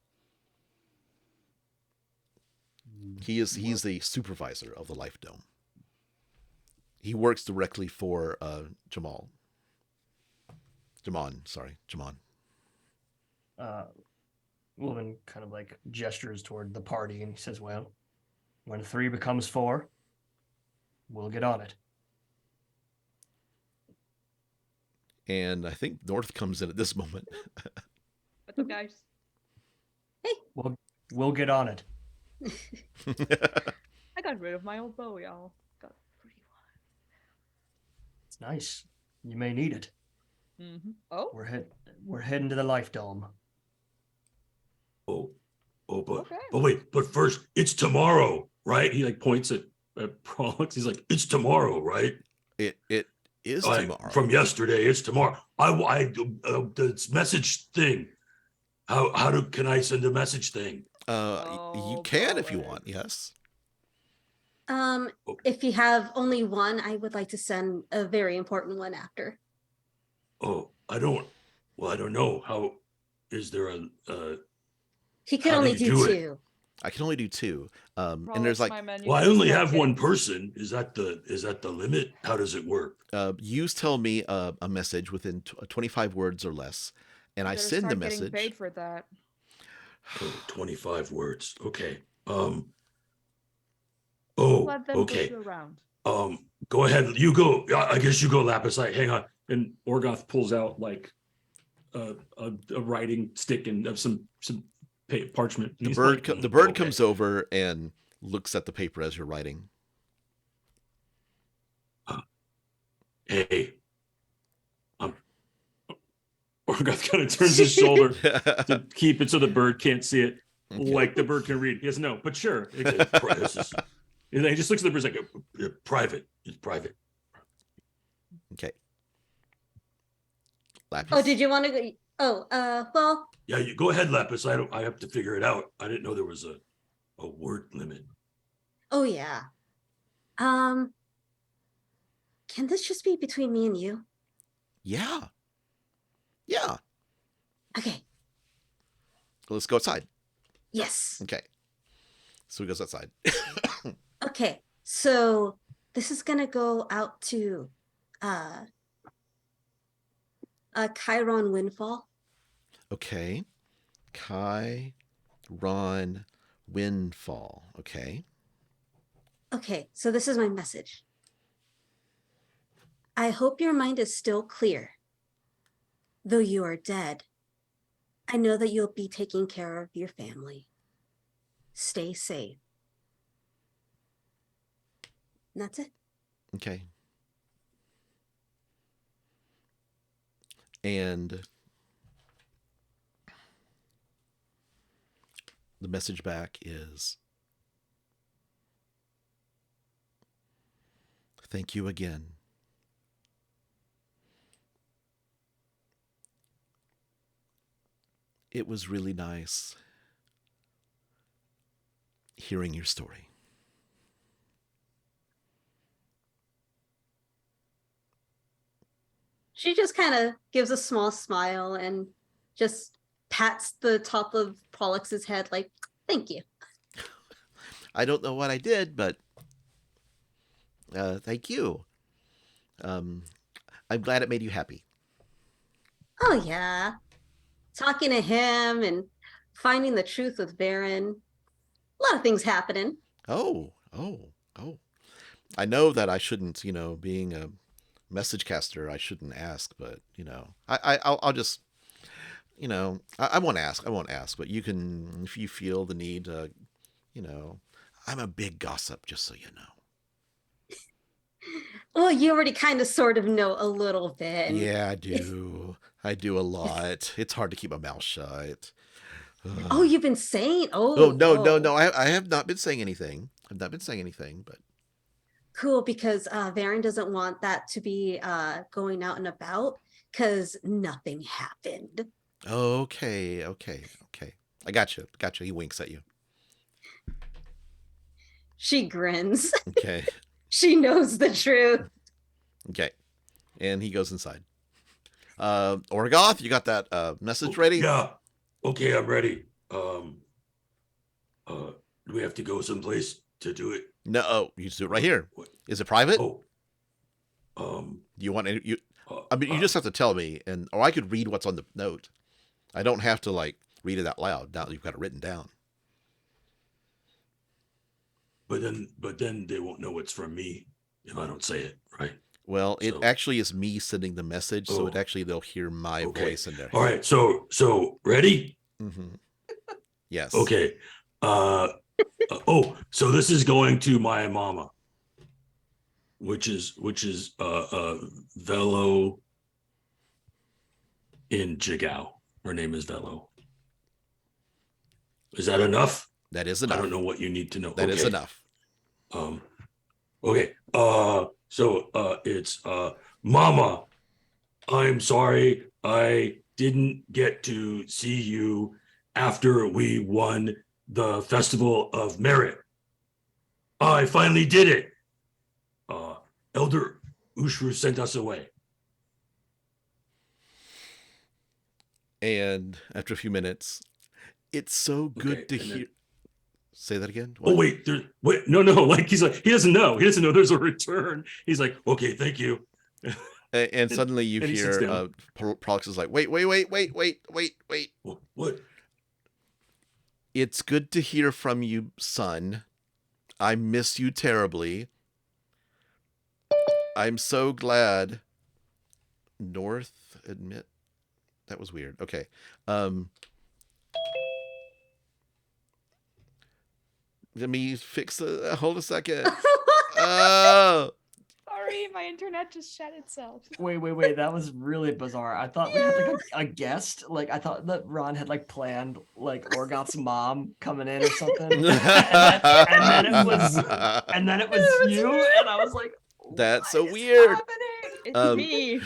He's the supervisor of the Life Dome. He works directly for Jamon. Wolven kind of like gestures toward the party and he says, well, when 3 becomes 4, we'll get on it. And I think North comes in at this moment. What's up, guys? We'll get on it. I got rid of my old bow, y'all. Got a pretty It's nice. You may need it. one. Oh, We're heading to the Life Dome. Oh, but okay. wait, but first, it's tomorrow, right? He like points at Prolix. He's like, It's tomorrow, right? It is Like, tomorrow. from yesterday, it's tomorrow. The message thing. Can I send a message thing? You Oh, can if you Prolix. want. Yes. If you have only one, I would like to send a very important one after. Oh, I don't know. How is there a He can How do only you do do it? two. I can only do two. And Prolix, there's like my menu well, I says only have one seconds. person. Is that the limit? How does it work? you tell me a message within 25 words or less, and You I better send the start getting message. paid for that. Oh, 25 words. Okay. Let them push Okay. you around. Go ahead. You go. I guess you go, Lapis. Hang on. and Orgoth pulls out like a writing stick and some parchment. The He's bird like, the bird okay. comes over and looks at the paper as you're writing. Hey. Orgoth kind of turns his shoulder to Okay. keep it so the bird can't see it. Like the bird can read. He has no, but sure. This is And then he just looks at the bird like, private. It's private. Okay. Lapis. Oh, did you want to go? Oh, well, Yeah, you go ahead, Lapis. I have to figure it out. I didn't know there was a word limit. oh yeah. Can this just be between me and you? Yeah. Yeah. Okay. Let's go outside. Yes. Okay. So he goes outside. Okay. So this is gonna go out to Chiron Windfall. Okay. Kai, Ron, Windfall. Okay. Okay, so this is my message. I hope your mind is still clear. Though you are dead, I know that you'll be taking care of your family. Stay safe. And that's it. Okay. And the message back is, thank you again. It was really nice hearing your story. She just kind of gives a small smile and just pats the top of Prolix's head like, thank you. I don't know what I did, but thank you. I'm glad it made you happy. Oh yeah. Talking to him and finding the truth with Varen. A lot of things happening. Oh. I know that I shouldn't, being a message caster, I shouldn't ask, but I'll just, I won't ask. I won't ask, but you can, if you feel the need to, I'm a big gossip, just so you know. Well, you already kind of sort of know a little bit. And Yeah, I do. I do a lot. It's hard to keep my mouth shut. oh, you've been saying, Oh, no. oh. I have not been saying anything. I've not been saying anything, but. Cool, because Varen doesn't want that to be going out and about because nothing happened. Okay. I got you. He winks at you. She grins. Okay. She knows the truth. Okay. And he goes inside. Orgoth, you got that message ready? Yeah. Okay, I'm ready. Do we have to go someplace to do it? No, you just do it right here. What? Is it private? Oh. Do you want you? I mean, you just have to tell me, or I could read what's on the note. I don't have to read it out loud. Now that you've got it written down. But then they won't know it's from me if I don't say it, right? Well, it So- actually is me sending the message, so Oh. they'll hear my Okay. voice in there. All right. So ready? Mm-hmm. Yes. Okay. So this is going to my mama, which is Velo in Jigao. Her name is Velo. Is that enough? That is I enough. don't know what you need to know. That is enough. Okay. So it's Mama. I'm sorry I didn't get to see you after we won the Festival of Merit. I finally did it. Elder Ushru sent us away. And after a few minutes, it's so good Okay, to and then- hear. Say that again. Oh What? wait, no, like he doesn't know. He doesn't know there's a return. He's like, okay, thank you. And suddenly you and he sits hear down. Prolix is like, wait. What? It's good to hear from you, son. I miss you terribly. I'm so glad. North admit that was weird. Okay. Let me fix the. Hold a second. Oh. Sorry, my internet just shut itself. Wait. That was really bizarre. I thought we had like a guest. Like I thought that Ron had like planned like Orgoth's mom coming in or something. and then it was you, and I was like, That's so "What is weird." happening?" It's me.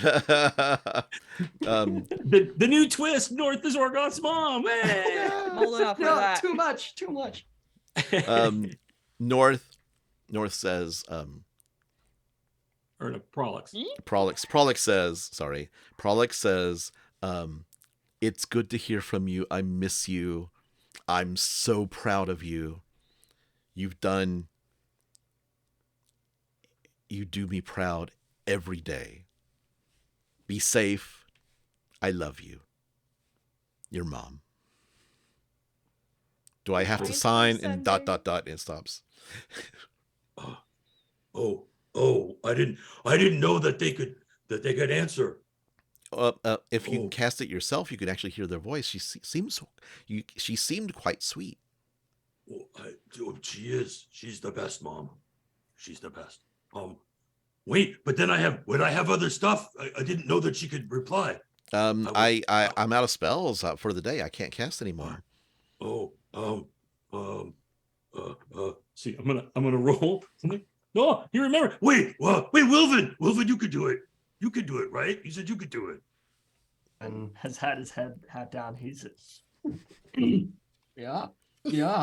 The new twist. North is Orgoth's mom. Hey! I'm old enough for No, that. too much. North says, Or no, Prolix. Prolix says, it's good to hear from you. I miss you. I'm so proud of you. You do me proud every day. Be safe. I love you. Your mom. Do I have to Thanks for sign and ... sending. and it stops. I didn't know that they could answer. If you Oh. cast it yourself, you can actually hear their voice. She seemed quite sweet. She is. She's the best, Mom. She's the best. Wait, but then I have other stuff. I didn't know that she could reply. I'm out of spells for the day. I can't cast anymore. See, I'm gonna roll something. No, you remember? Wait, Wilvin, you could do it. You could do it, right? You said you could do it. And has had his hat down. He's yeah,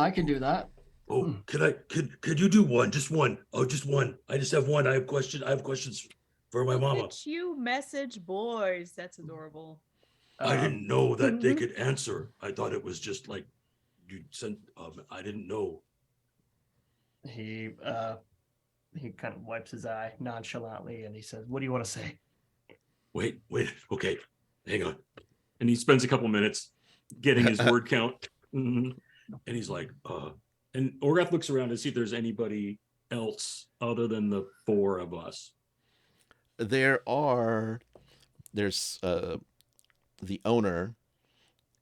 I can do that. Oh, could you do one? Just one. Oh, just one. I just have one. I have questions for my Look mama. at you message boys. That's adorable. I didn't know that they Mhm. could answer. I thought it was just like you sent. I didn't know. He kind of wipes his eye nonchalantly and he says, "What do you want to say?" Wait. Okay, hang on. And he spends a couple minutes getting his word count. Mhm. And he's like, And Orgoth looks around to see if there's anybody else other than the four of us. There's the owner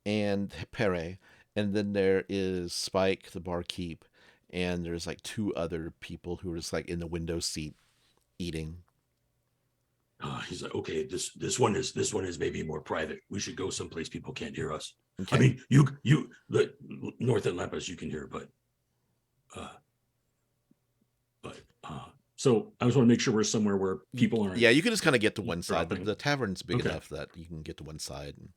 and Pere, and then there is Spike, the barkeep, and there's like two other people who are just like in the window seat eating. he's like, okay, this one is maybe more private. We should go someplace people can't hear us. Okay. I mean, you the North and Lampas you can hear, but So I just want to make sure we're somewhere where people aren't. Yeah, you can just kind of get to one side, but dropping. the tavern's big Okay. enough that you can get to one side. And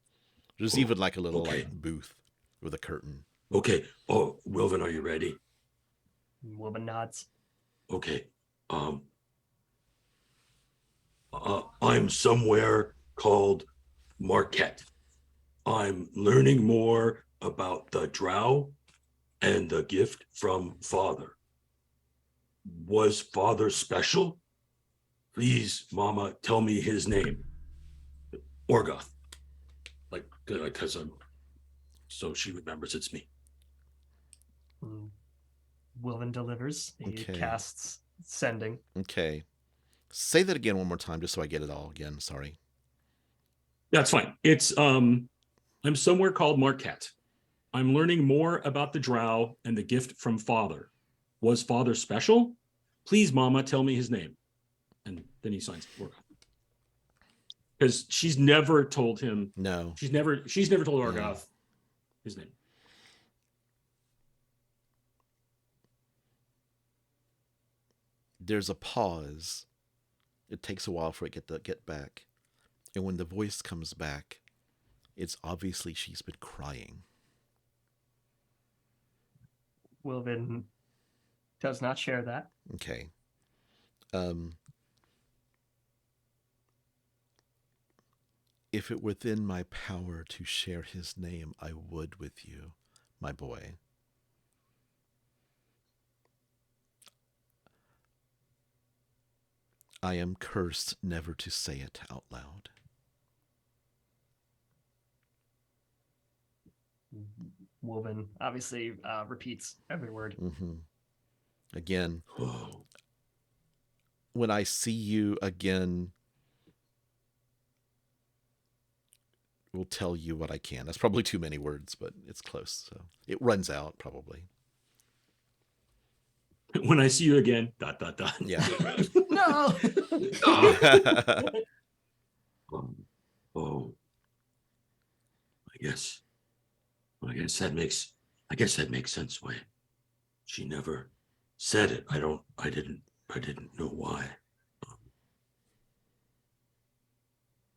there's Oh, even like a little okay. like booth with a curtain. okay. Oh, Wilvin, are you ready? Woman nods. Okay. I'm somewhere called Marquette. I'm learning more about the drow and the gift from Father. Was Father special? Please, Mama, tell me his name. Orgoth. Like, because I'm so she remembers it's me. Wilvin delivers. He Okay. casts sending. Okay. Say that again one more time just so I get it all again. Sorry. That's fine. It's I'm somewhere called Marquette. I'm learning more about the drow and the gift from father. Was father special? Please, mama, tell me his name. And then he signs Orgoth. Because she's never told him. No. She's never told Orgoth his name. There's a pause. It takes a while for it to get back. And when the voice comes back, it's obviously she's been crying. Wilvin does not share that. Okay. If it were within my power to share his name, I would with you, my boy. I am cursed never to say it out loud. Wilvin obviously repeats every word. Mm-hmm. Again, when I see you again, we'll tell you what I can. That's probably too many words, but it's close. So it runs out probably. When I see you again, ... Yeah. No. Oh, I guess that makes sense. Why she never said it. I didn't know why.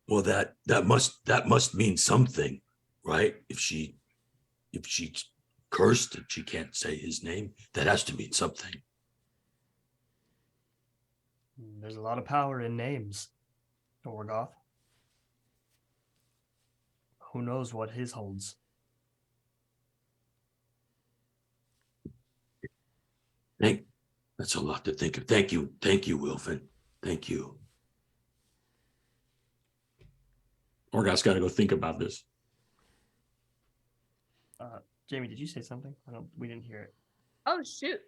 Well, that must mean something, right? If she's cursed and she can't say his name, that has to mean something. There's a lot of power in names, Orgoth. Who knows what his holds? That's a lot to think of. Thank you, Wilfin. Thank you. Orgoth's got to go think about this. Jamie, did you say something? We didn't hear it. Oh shoot.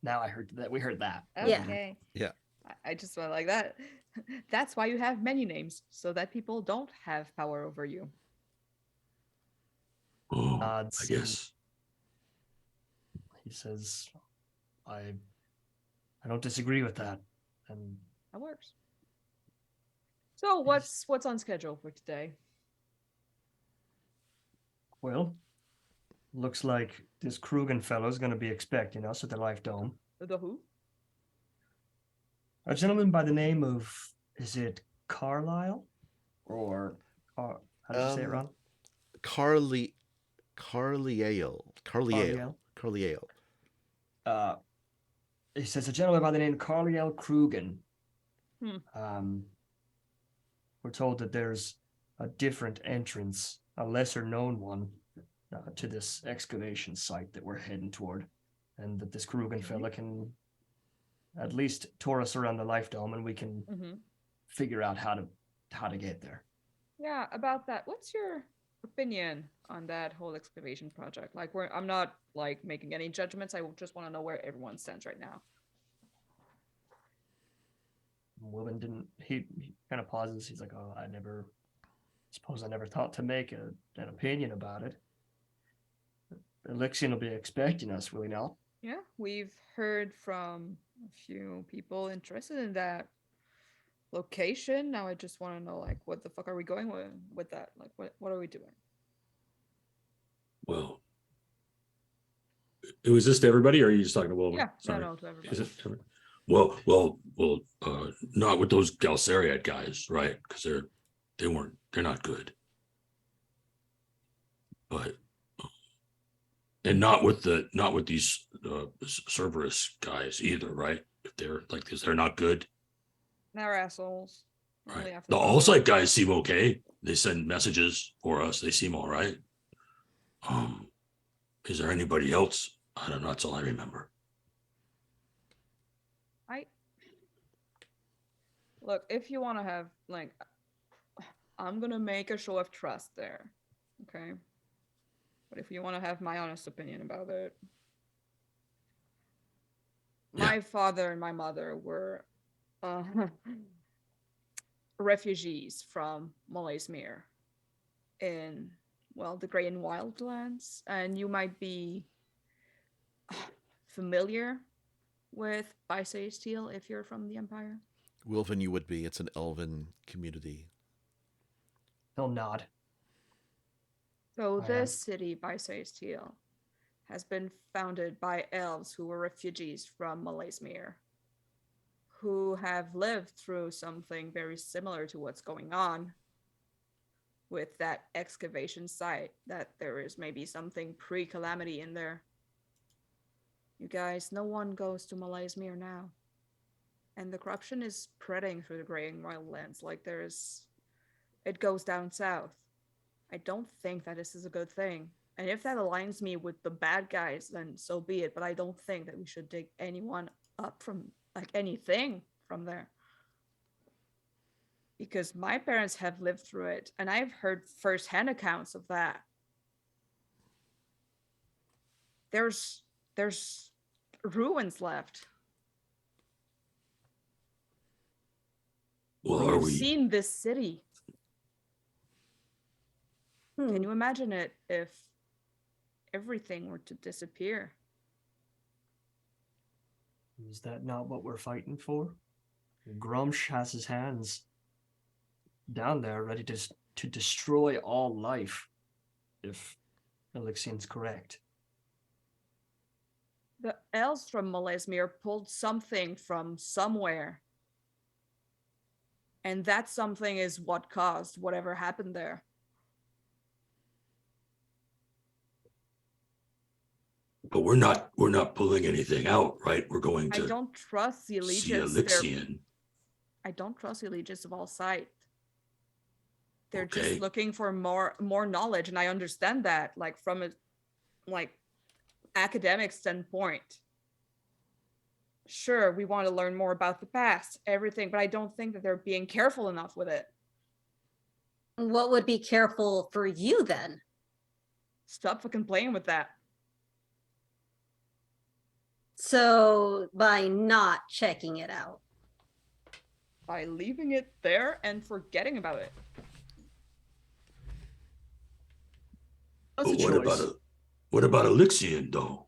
Now I heard that. We heard that. Yeah. Okay. Yeah. I just went like that. That's why you have many names, so that people don't have power over you. Oh, Nods I guess. He says, I don't disagree with that. And That works. So what's on schedule for today? well, looks like this Krugen fellow's going to be expecting us at the Life Dome. The who? A gentleman by the name of, is it Carlisle? Or, how did you say it, Ron? Carliale. He says a gentleman by the name of Carliel Krugen. We're told that there's a different entrance, a lesser known one, to this excavation site that we're heading toward, and that this Krugen fella can at least tour us around the Life Dome, and we can figure out how to get there. Yeah, about that. What's your opinion on that whole excavation project? Like, I'm not like making any judgments. I just want to know where everyone stands right now. Wilvin didn't. He kind of pauses. He's like, "Oh, I never thought to make an opinion about it. Elixion will be expecting us, will he not?" Yeah, we've heard from a few people interested in that location. Now I just want to know, like, what the fuck are we going with that? Like, what are we doing? Well, Was this to everybody, or are you just talking to Wilvin? Yeah, Sorry. no, to everybody. Is it? well, not with those Galceriad guys, right? Because they're not good. But and not with these Cerberus guys either, right? If they're like this, they're not good. They're assholes. Right. Really The Allsight guys seem okay. They send messages for us. They seem all right. Is there anybody else? I don't know. That's all I remember. Look, if you want to have, like, I'm gonna make a show of trust there, okay? But if you want to have my honest opinion about it, my father and my mother were refugees from Malaysmere in well, the Grey and Wildlands, and you might be familiar with Bysay Steel if you're from the Empire. Wilven, you would be. It's an elven community. He'll nod. So I this city, Bysay Steel, has been founded by elves who were refugees from Malaysmere, who have lived through something very similar to what's going on with that excavation site, that there is maybe something pre-calamity in there. You guys, no one goes to Malaysmere now. And the corruption is spreading through the Grey and Wildlands. Like it goes down south. I don't think that this is a good thing. And if that aligns me with the bad guys, then so be it. But I don't think that we should dig anyone up from, like, anything from there. Because my parents have lived through it, and I've heard firsthand accounts of that. There's ruins left. Well, are We've we? seen this city. Hmm. Can you imagine it if everything were to disappear? Is that not what we're fighting for? Grumsh has his hands down there ready to destroy all life, if Elixian's correct. The elves from Malaysmere pulled something from somewhere. And that something is what caused whatever happened there. But we're not pulling anything out, right? We're going I to don't trust the see allegiance. Elixian. I don't trust the allegiance of all sight. They're Okay. just looking for more knowledge, and I understand that, like, from a academic standpoint. Sure, we want to learn more about the past, everything, but I don't think that they're being careful enough with it. What would be careful for you then? Stop fucking playing with that. So by not checking it out. By leaving it there and forgetting about it. That's a But choice. what about Elixian though?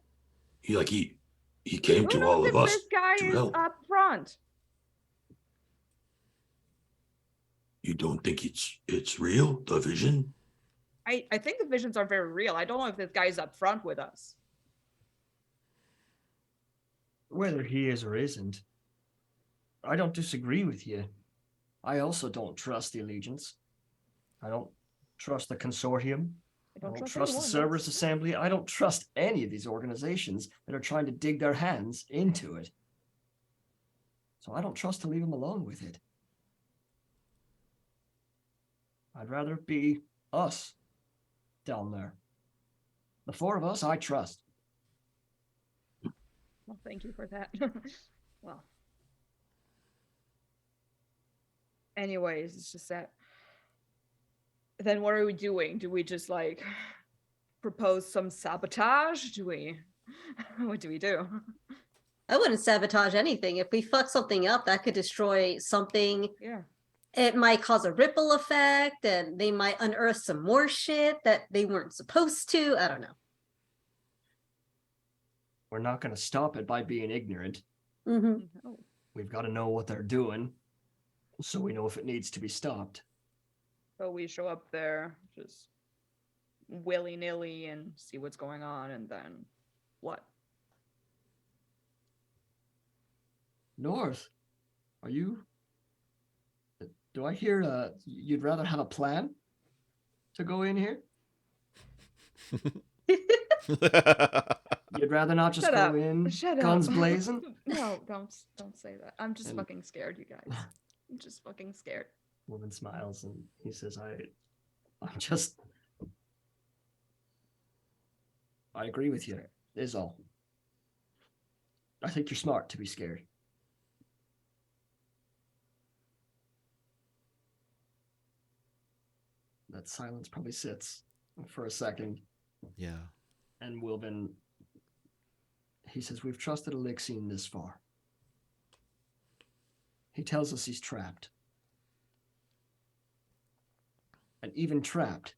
He came Who to knows all if of us this guy to is help. up front? You don't think it's real, the vision? I think the visions are very real. I don't know if this guy's up front with us. Whether he is or isn't, I don't disagree with you. I also don't trust the Allegiance. I don't trust the Consortium. I don't trust the anyone, Cerberus that's- Assembly. I don't trust any of these organizations that are trying to dig their hands into it. So I don't trust to leave them alone with it. I'd rather it be us down there. The four of us, I trust. Well, thank you for that. Well. Anyways, it's just that. Then what are we doing? Do we just, like, propose some sabotage? What do we do? I wouldn't sabotage anything. If we fuck something up, that could destroy something. Yeah. It might cause a ripple effect, and they might unearth some more shit that they weren't supposed to. I don't know. We're not going to stop it by being ignorant. Mm-hmm. No. We've got to know what they're doing so we know if it needs to be stopped. So we show up there just willy-nilly and see what's going on, and then what? North, are you... Do I hear you'd rather have a plan to go in here? You'd rather not just Shut go up. in Shut guns up. blazing? No, don't say that. I'm just And- fucking scared, you guys. I'm just fucking scared. Woman smiles and he says, I agree with you, is all. I think you're smart to be scared. That silence probably sits for a second. Yeah. And Wilvin, he says, we've trusted Elixian this far. He tells us he's trapped. And even trapped,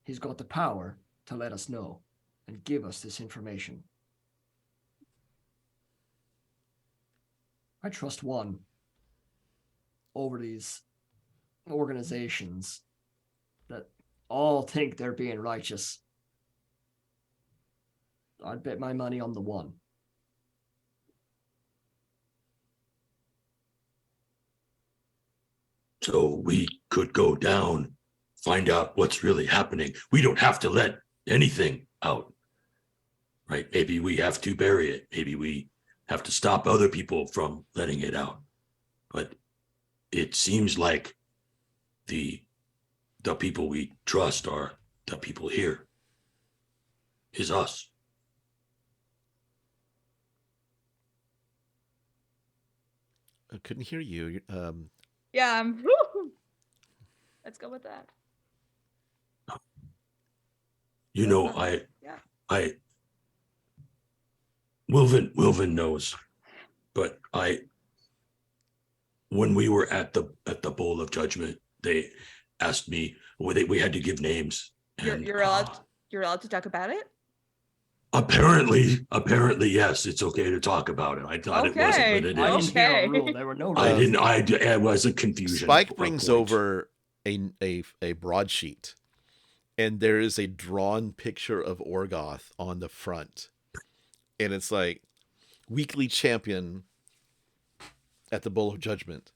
he's got the power to let us know and give us this information. I trust one over these organizations that all think they're being righteous. I'd bet my money on the one. So we could go down, find out what's really happening. We don't have to let anything out, right? Maybe we have to bury it. Maybe we have to stop other people from letting it out. But it seems like the people we trust are the people here. Is us. I couldn't hear you. Yeah, let's go with that. You know, Yeah. Wilvin knows, but when we were at the Bowl of Judgment, they asked me, we had to give names. And, You're allowed to talk about it? Apparently, yes, it's okay to talk about it. I thought it wasn't, but it I is. didn't hear a Okay. rule. There were no rules. I didn't. It was a confusion. Spike brings over a broadsheet, and there is a drawn picture of Orgoth on the front, and it's like weekly champion at the Bowl of Judgment.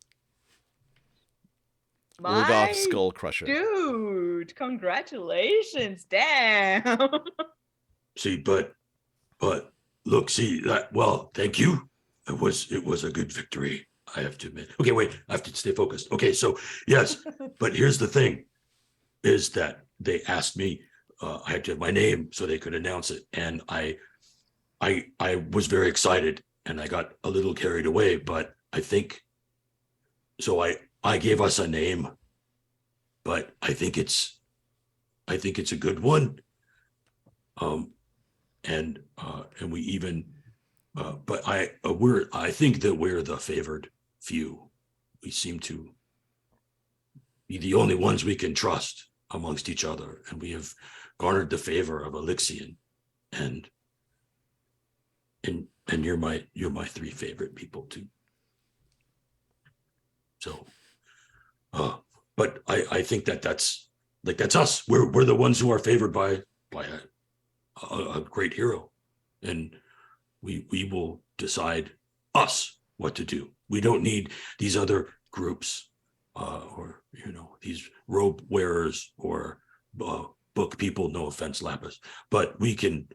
Orgoth Skull Crusher. Dude, congratulations. Damn. See, but look, see that. Well, thank you. It was a good victory. I have to admit. Okay, wait. I have to stay focused. Okay, so yes, but here's the thing: is that they asked me. I had to have my name so they could announce it, and I was very excited, and I got a little carried away. But I think so. I gave us a name, but I think it's a good one. And we even, but I think that we're the favored few. We seem to be the only ones we can trust amongst each other, and we have garnered the favor of Elixion, and you're my three favorite people too. So, but I think that's us. We're the ones who are favored by a great hero, and we will decide us what to do. We don't need these other groups, or these robe wearers or book people. No offense, Lapis, but we can,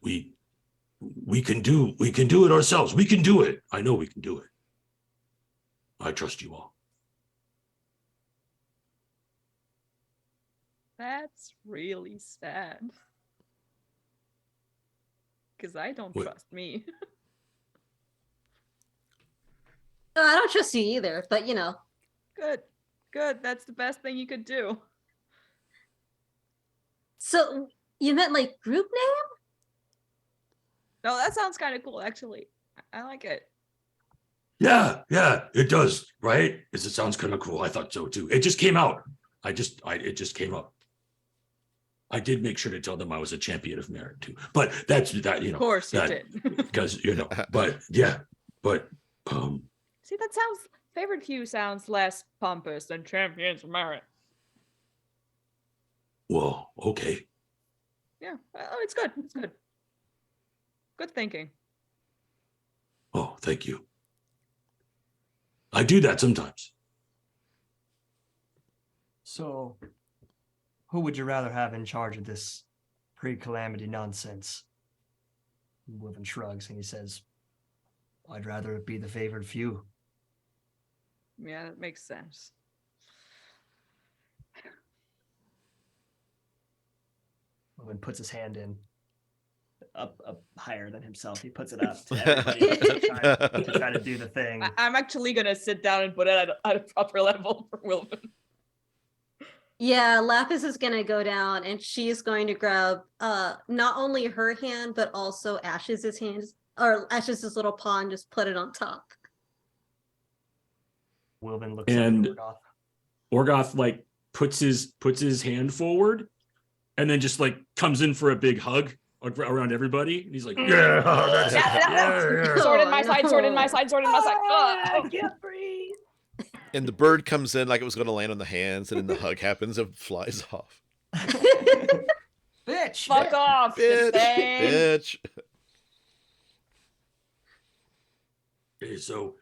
we can do it ourselves. We can do it. I know we can do it. I trust you all. That's really sad. Because I don't What? trust me. No, I don't trust you either, but Good. That's the best thing you could do. So you meant like group name? No, that sounds kind of cool, actually. I like it. Yeah, it does, right? It sounds kind of cool. I thought so too. It just came out. It just came up. I did make sure to tell them I was a champion of merit too. But that's that, Of course you that, did. because but yeah, but See, that sounds favorite few sounds less pompous than champions of merit. well, okay. Yeah. Oh, it's good. It's good. Good thinking. Oh, thank you. I do that sometimes. So, who would you rather have in charge of this pre-calamity nonsense? Wilvin shrugs and he says, I'd rather it be the favored few. Yeah, that makes sense. Wilvin puts his hand in up higher than himself. He puts it up to everybody to try to do the thing. I'm actually going to sit down and put it at a proper level for Wilvin. Yeah, Lapis is gonna go down and she's going to grab not only her hand, but also Ash's hand, or Ash's little paw, and just put it on top. Wilvin looks And up at Orgoth. Orgoth like puts his hand forward and then just like comes in for a big hug around everybody. And he's like, Yeah, that's yeah. Sword in my Oh, side, sword in my no. side, sword in my side. I can't breathe. And the bird comes in like it was going to land on the hands, and then the hug happens and flies off. Bitch. Fuck off, Bitch, thing. bitch. Okay, so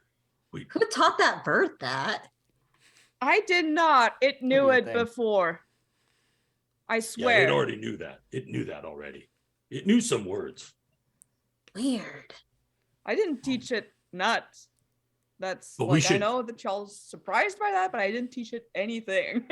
we Who taught that bird that? I did not. It knew do your it thing. before. I yeah, swear. it already knew that. It knew that already. It knew some words. Weird. I didn't teach it nuts. That's But we like I should- know that y'all's surprised by that, but I didn't teach it anything.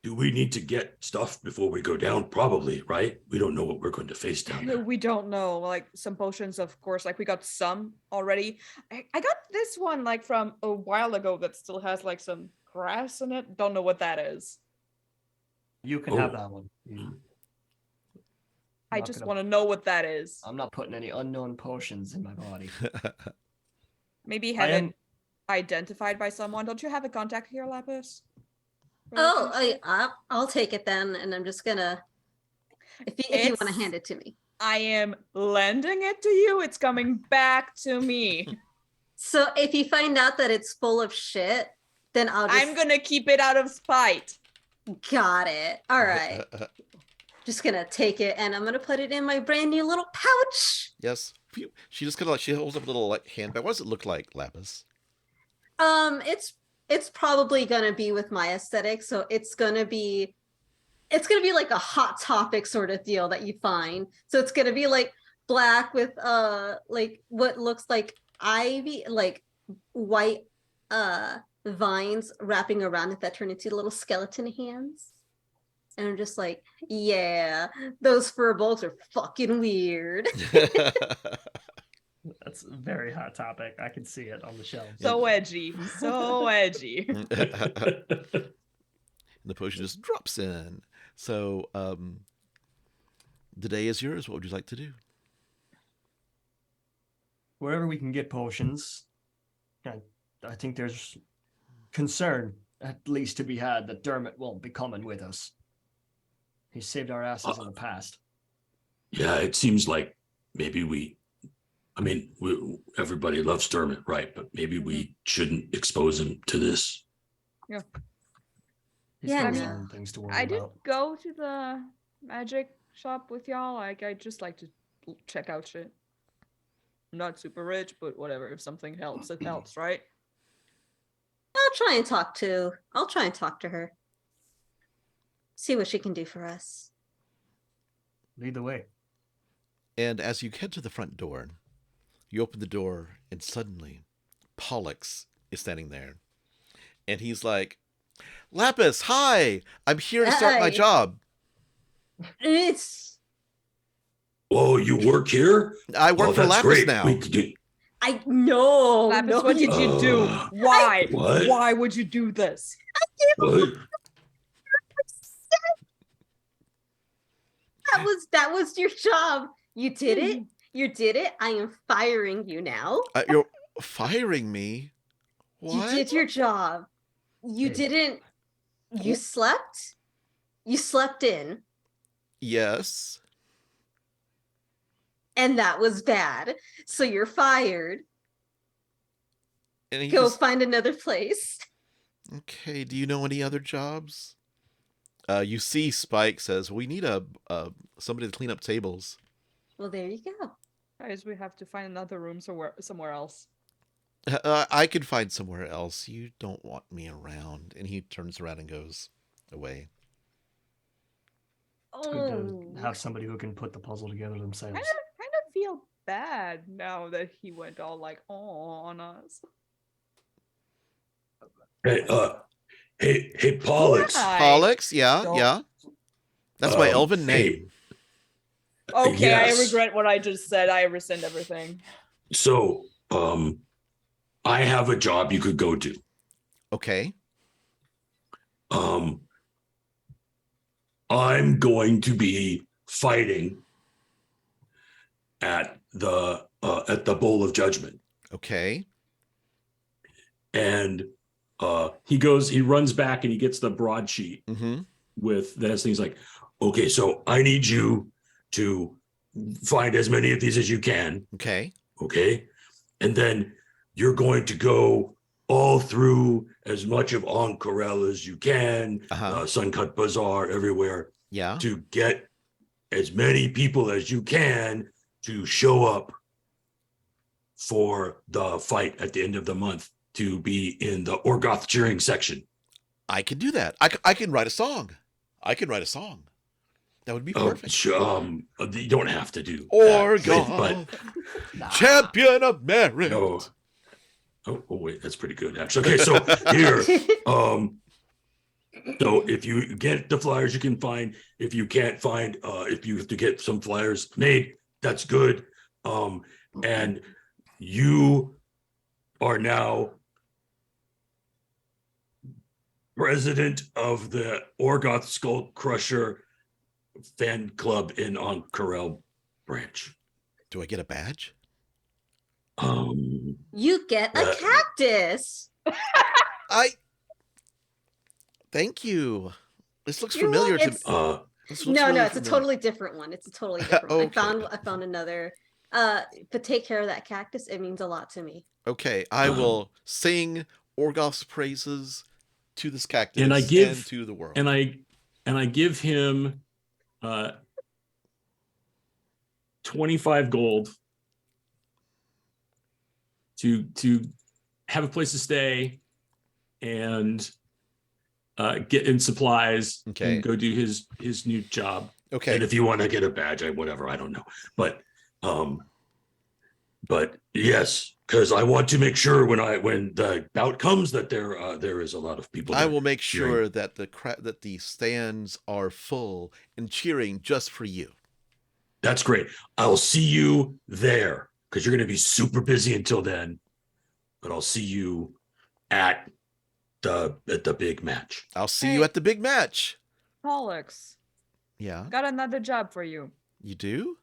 Do we need to get stuff before we go down? Probably, right? We don't know what we're going to face down there. We don't know. Like some potions, of course. Like we got some already. I got this one like from a while ago that still has like some grass in it. Don't know what that is. You can have Oh. that one. I Not just gonna- want to know what that is. I'm not putting any unknown potions in my body. Maybe I have am- it identified by someone. Don't you have a contact here, Lapis? Oh, I'll take it then, and I'm just gonna. If you want to It's- hand it to me. I am lending it to you. It's coming back to me. So if you find out that it's full of shit, then I'll just. I'm gonna keep it out of spite. Got it. All right. Just gonna take it and I'm gonna put it in my brand new little pouch. Yes. Phew. She just kind of like she holds up a little like handbag. What does it look like, Lapis? It's probably gonna be with my aesthetic, so it's gonna be like a hot topic sort of deal that you find. So it's gonna be like black with like what looks like ivy, like white vines wrapping around it that turn into little skeleton hands. And I'm just like, yeah, those fur bolts are fucking weird. That's a very hot topic. I can see it on the shelves. So edgy. So edgy. And the potion just drops in. So the day is yours. What would you like to do? Wherever we can get potions, I think there's concern, at least to be had, that Dermot won't be coming with us. He saved our asses in the past. Yeah, it seems like maybe everybody loves Dermot, right? But maybe we shouldn't expose him to this. He's Yeah, got his no. own things to worry I about. didn't go to the magic shop with y'all. Like I just like to check out shit. I'm not super rich, but whatever. If something helps, it helps, right? I'll try and talk to her. See what she can do for us. Lead the way. And as you head to the front door, you open the door, and suddenly Pollux is standing there. And he's like, Lapis, hi! I'm here to start my Hi. job. It's Oh, you work here? I work Oh, for that's Lapis great. now. We could do- I know. Lapis, what did you do? Why? What? Why would you do this? what? That was your job. You did it. You did it. I am firing you now. You're firing me? What? You did your job. You Hey. didn't. You slept. You slept in, Yes. and that was bad. So you're fired. And he Go just, find another place. okay, do you know any other jobs? You see Spike says, we need somebody to clean up tables. Well, there you go. Guys, we have to find another room somewhere else. I could find somewhere else. You don't want me around. And he turns around and goes away. It's good Oh, to have somebody who can put the puzzle together themselves. Kind of feel bad now that he went all like on us. Hey, Pollux. Hi. Pollux? Yeah, Don't- yeah. That's my elven hey, name. Okay, Yes. I regret what I just said. I rescind everything. So, I have a job you could go to. Okay. I'm going to be fighting at the Bowl of Judgment, Okay. and He runs back and he gets the broadsheet Mm-hmm. with that has things like, Okay, so I need you to find as many of these as you can. Okay. Okay. And then you're going to go all through as much of Ank'Harel as you can, Suncut Bazaar, everywhere, Yeah. to get as many people as you can to show up for the fight at the end of the month to be in the Orgoth cheering section. I can do that. I can write a song. I can write a song. That would be perfect. You don't have to do Orgoth, that, champion of merit. no. Oh, wait, that's pretty good, actually. Okay, so here, so if you get the flyers, you can find. If you can't find, if you have to get some flyers made, that's good. And you are now president of the Orgoth Skull Crusher fan club in Ank'Harel branch. Do I get a badge? You get a cactus. Thank you. This looks You're familiar to me. welcome. This looks No, really it's a familiar. totally different one. It's a totally different one. Okay. I found another. But take care of that cactus. It means a lot to me. Okay, I will sing Orgoth's praises to this cactus And I give to the world. and I give him 25 gold to have a place to stay and get in supplies and go do his new job. Okay. And if you want to get a badge, whatever, I don't know. But yes, because I want to make sure when the bout comes that there is a lot of people. I will make cheering. sure that the stands are full and cheering just for you. That's great. I'll see you there because you're going to be super busy until then. But I'll see you at the big match. I'll see you at the big match. Pollux. Yeah. Got another job for you. You do?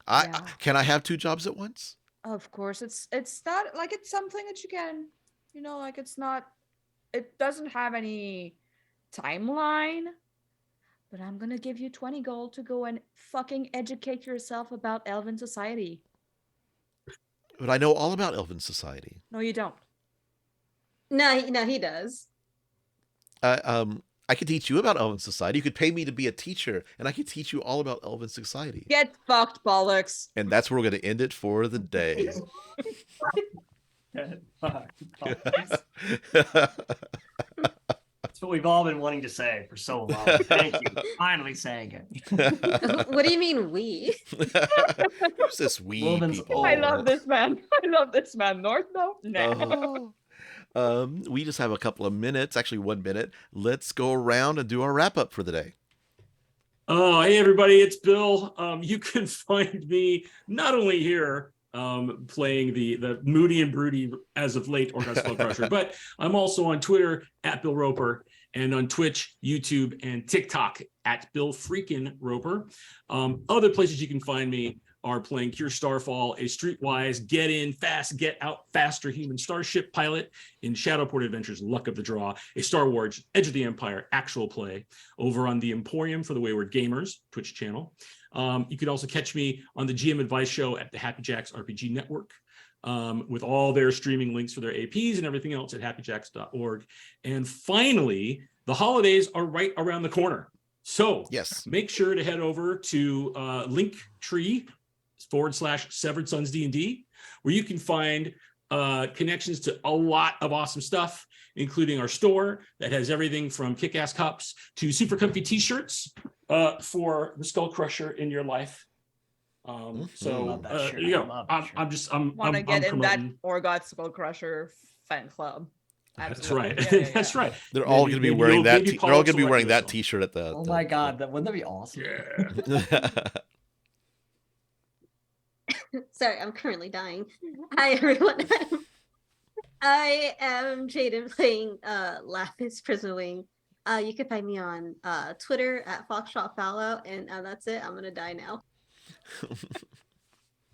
Yeah. Can I have 2 jobs at once? Of course, it's not like it's something that you can, like it's not. It doesn't have any timeline. But I'm gonna give you 20 gold to go and fucking educate yourself about Elven society. But I know all about Elven society. No, you don't. No, he does. I could teach you about Elven society. You could pay me to be a teacher, and I could teach you all about Elven society. Get fucked, bollocks. And that's where we're going to end it for the day. That's what we've all been wanting to say for so long. Thank you. Finally saying it. What do you mean we? Who's this we people? I love this man. I love this man. North, no? No. We just have a couple of minutes, actually 1 minute. Let's go around and do our wrap up for the day. Oh, hey everybody, it's Bill. You can find me not only here playing the moody and broody as of late Orgoth Skull Crusher, but I'm also on Twitter at Bill Roper and on Twitch, YouTube, and TikTok at Bill Freakin' Roper. Other places you can find me are playing Cure Starfall, a streetwise get in fast, get out faster human starship pilot in Shadowport Adventures Luck of the Draw, a Star Wars Edge of the Empire actual play over on the Emporium for the Wayward Gamers Twitch channel. You can also catch me on the GM Advice Show at the Happy Jacks RPG Network with all their streaming links for their APs and everything else at happyjacks.org. And finally, the holidays are right around the corner. So yes, make sure to head over to Linktree/Severed Sons D&D, where you can find connections to a lot of awesome stuff, including our store that has everything from kick-ass cups to super comfy t-shirts for the Skull Crusher in your life. So there you go. I'm want to get in that promoting. Orgoth Skull Crusher fan club. That's Absolutely. right. Yeah. That's right. They're all going to be wearing that. They're all going to be wearing that T-shirt at the. Oh my God! Wouldn't that be awesome? Yeah. Sorry, I'm currently dying. Hi everyone. I am Jaden playing Lapis Prismawing. You can find me on Twitter at FoxShotFallow, and that's it. I'm gonna die now.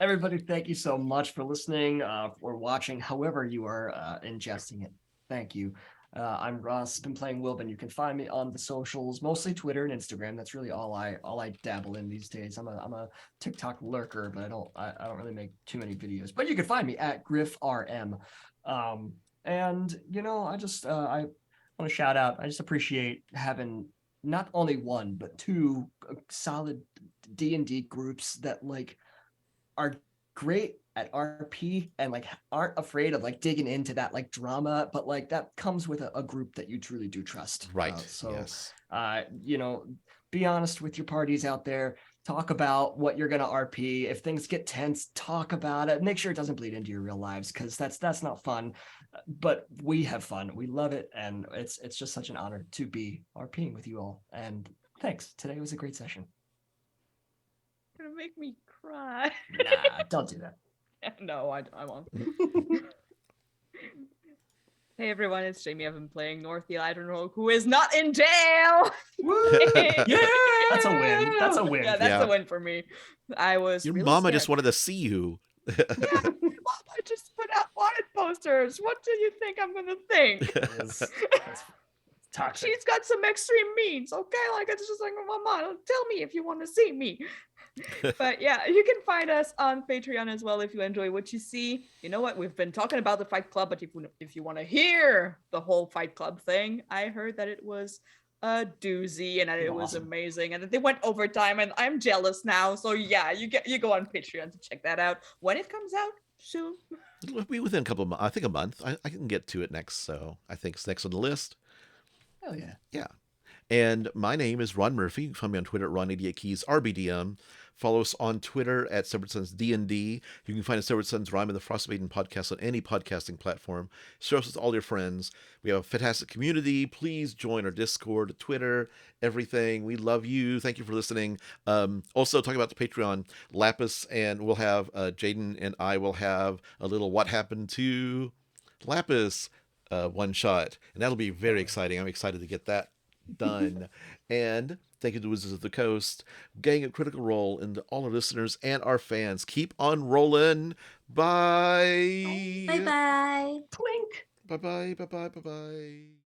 Everybody, thank you so much for listening or watching, however you are ingesting it. Thank you. I'm Russ. Been playing Wilbin. You can find me on the socials, mostly Twitter and Instagram. That's really all I dabble in these days. I'm a TikTok lurker, but I don't really make too many videos. But you can find me at GriffRM. And I just I want to shout out. I just appreciate having not only one but two solid D&D groups that like are great at RP and like aren't afraid of like digging into that like drama, but like that comes with a group that you truly do trust. Right. So, Yes. be honest with your parties out there. Talk about what you're gonna RP. If things get tense, talk about it. Make sure it doesn't bleed into your real lives because that's not fun. But we have fun. We love it, and it's just such an honor to be RPing with you all. And thanks. Today was a great session. You're gonna make me cry. Nah, don't do that. No, I won't. Hey everyone, it's Jamie. I've been playing North the Iron Rogue, who is not in jail. Yeah, That's a win. That's a win. Yeah, that's Yeah. a win for me. I was Your really mama scared. just wanted to see you. Yeah, my mama just put out wanted posters. What do you think I'm gonna think? That's toxic. She's got some extreme means, okay? Like it's just like, Mama, tell me if you want to see me. But yeah, you can find us on Patreon as well if you enjoy what you see. You know what? We've been talking about the Fight Club, but if you want to hear the whole Fight Club thing, I heard that it was a doozy and that it was Awesome. amazing and that they went overtime and I'm jealous now. So yeah, you go on Patreon to check that out when it comes out soon. It'll be within a couple of months. I think a month. I can get to it next, so I think it's next on the list. Hell yeah. Yeah. And my name is Ron Murphy. You can find me on Twitter at Ron88Keys, RBDM. Follow us on Twitter at Separate Sons D&D. You can find Separate Sons Rhyme and the Frostmaiden podcast on any podcasting platform. Share us with all your friends. We have a fantastic community. Please join our Discord, Twitter, everything. We love you. Thank you for listening. Also, talking about the Patreon, Lapis, and we'll have Jaden and I will have a little What Happened to Lapis one shot. And that'll be very exciting. I'm excited to get that done. And thank you to Wizards of the Coast, Gang of Critical Role, and to all our listeners and our fans. Keep on rolling. Bye. Bye bye. Twink. Bye bye. Bye bye. Bye bye.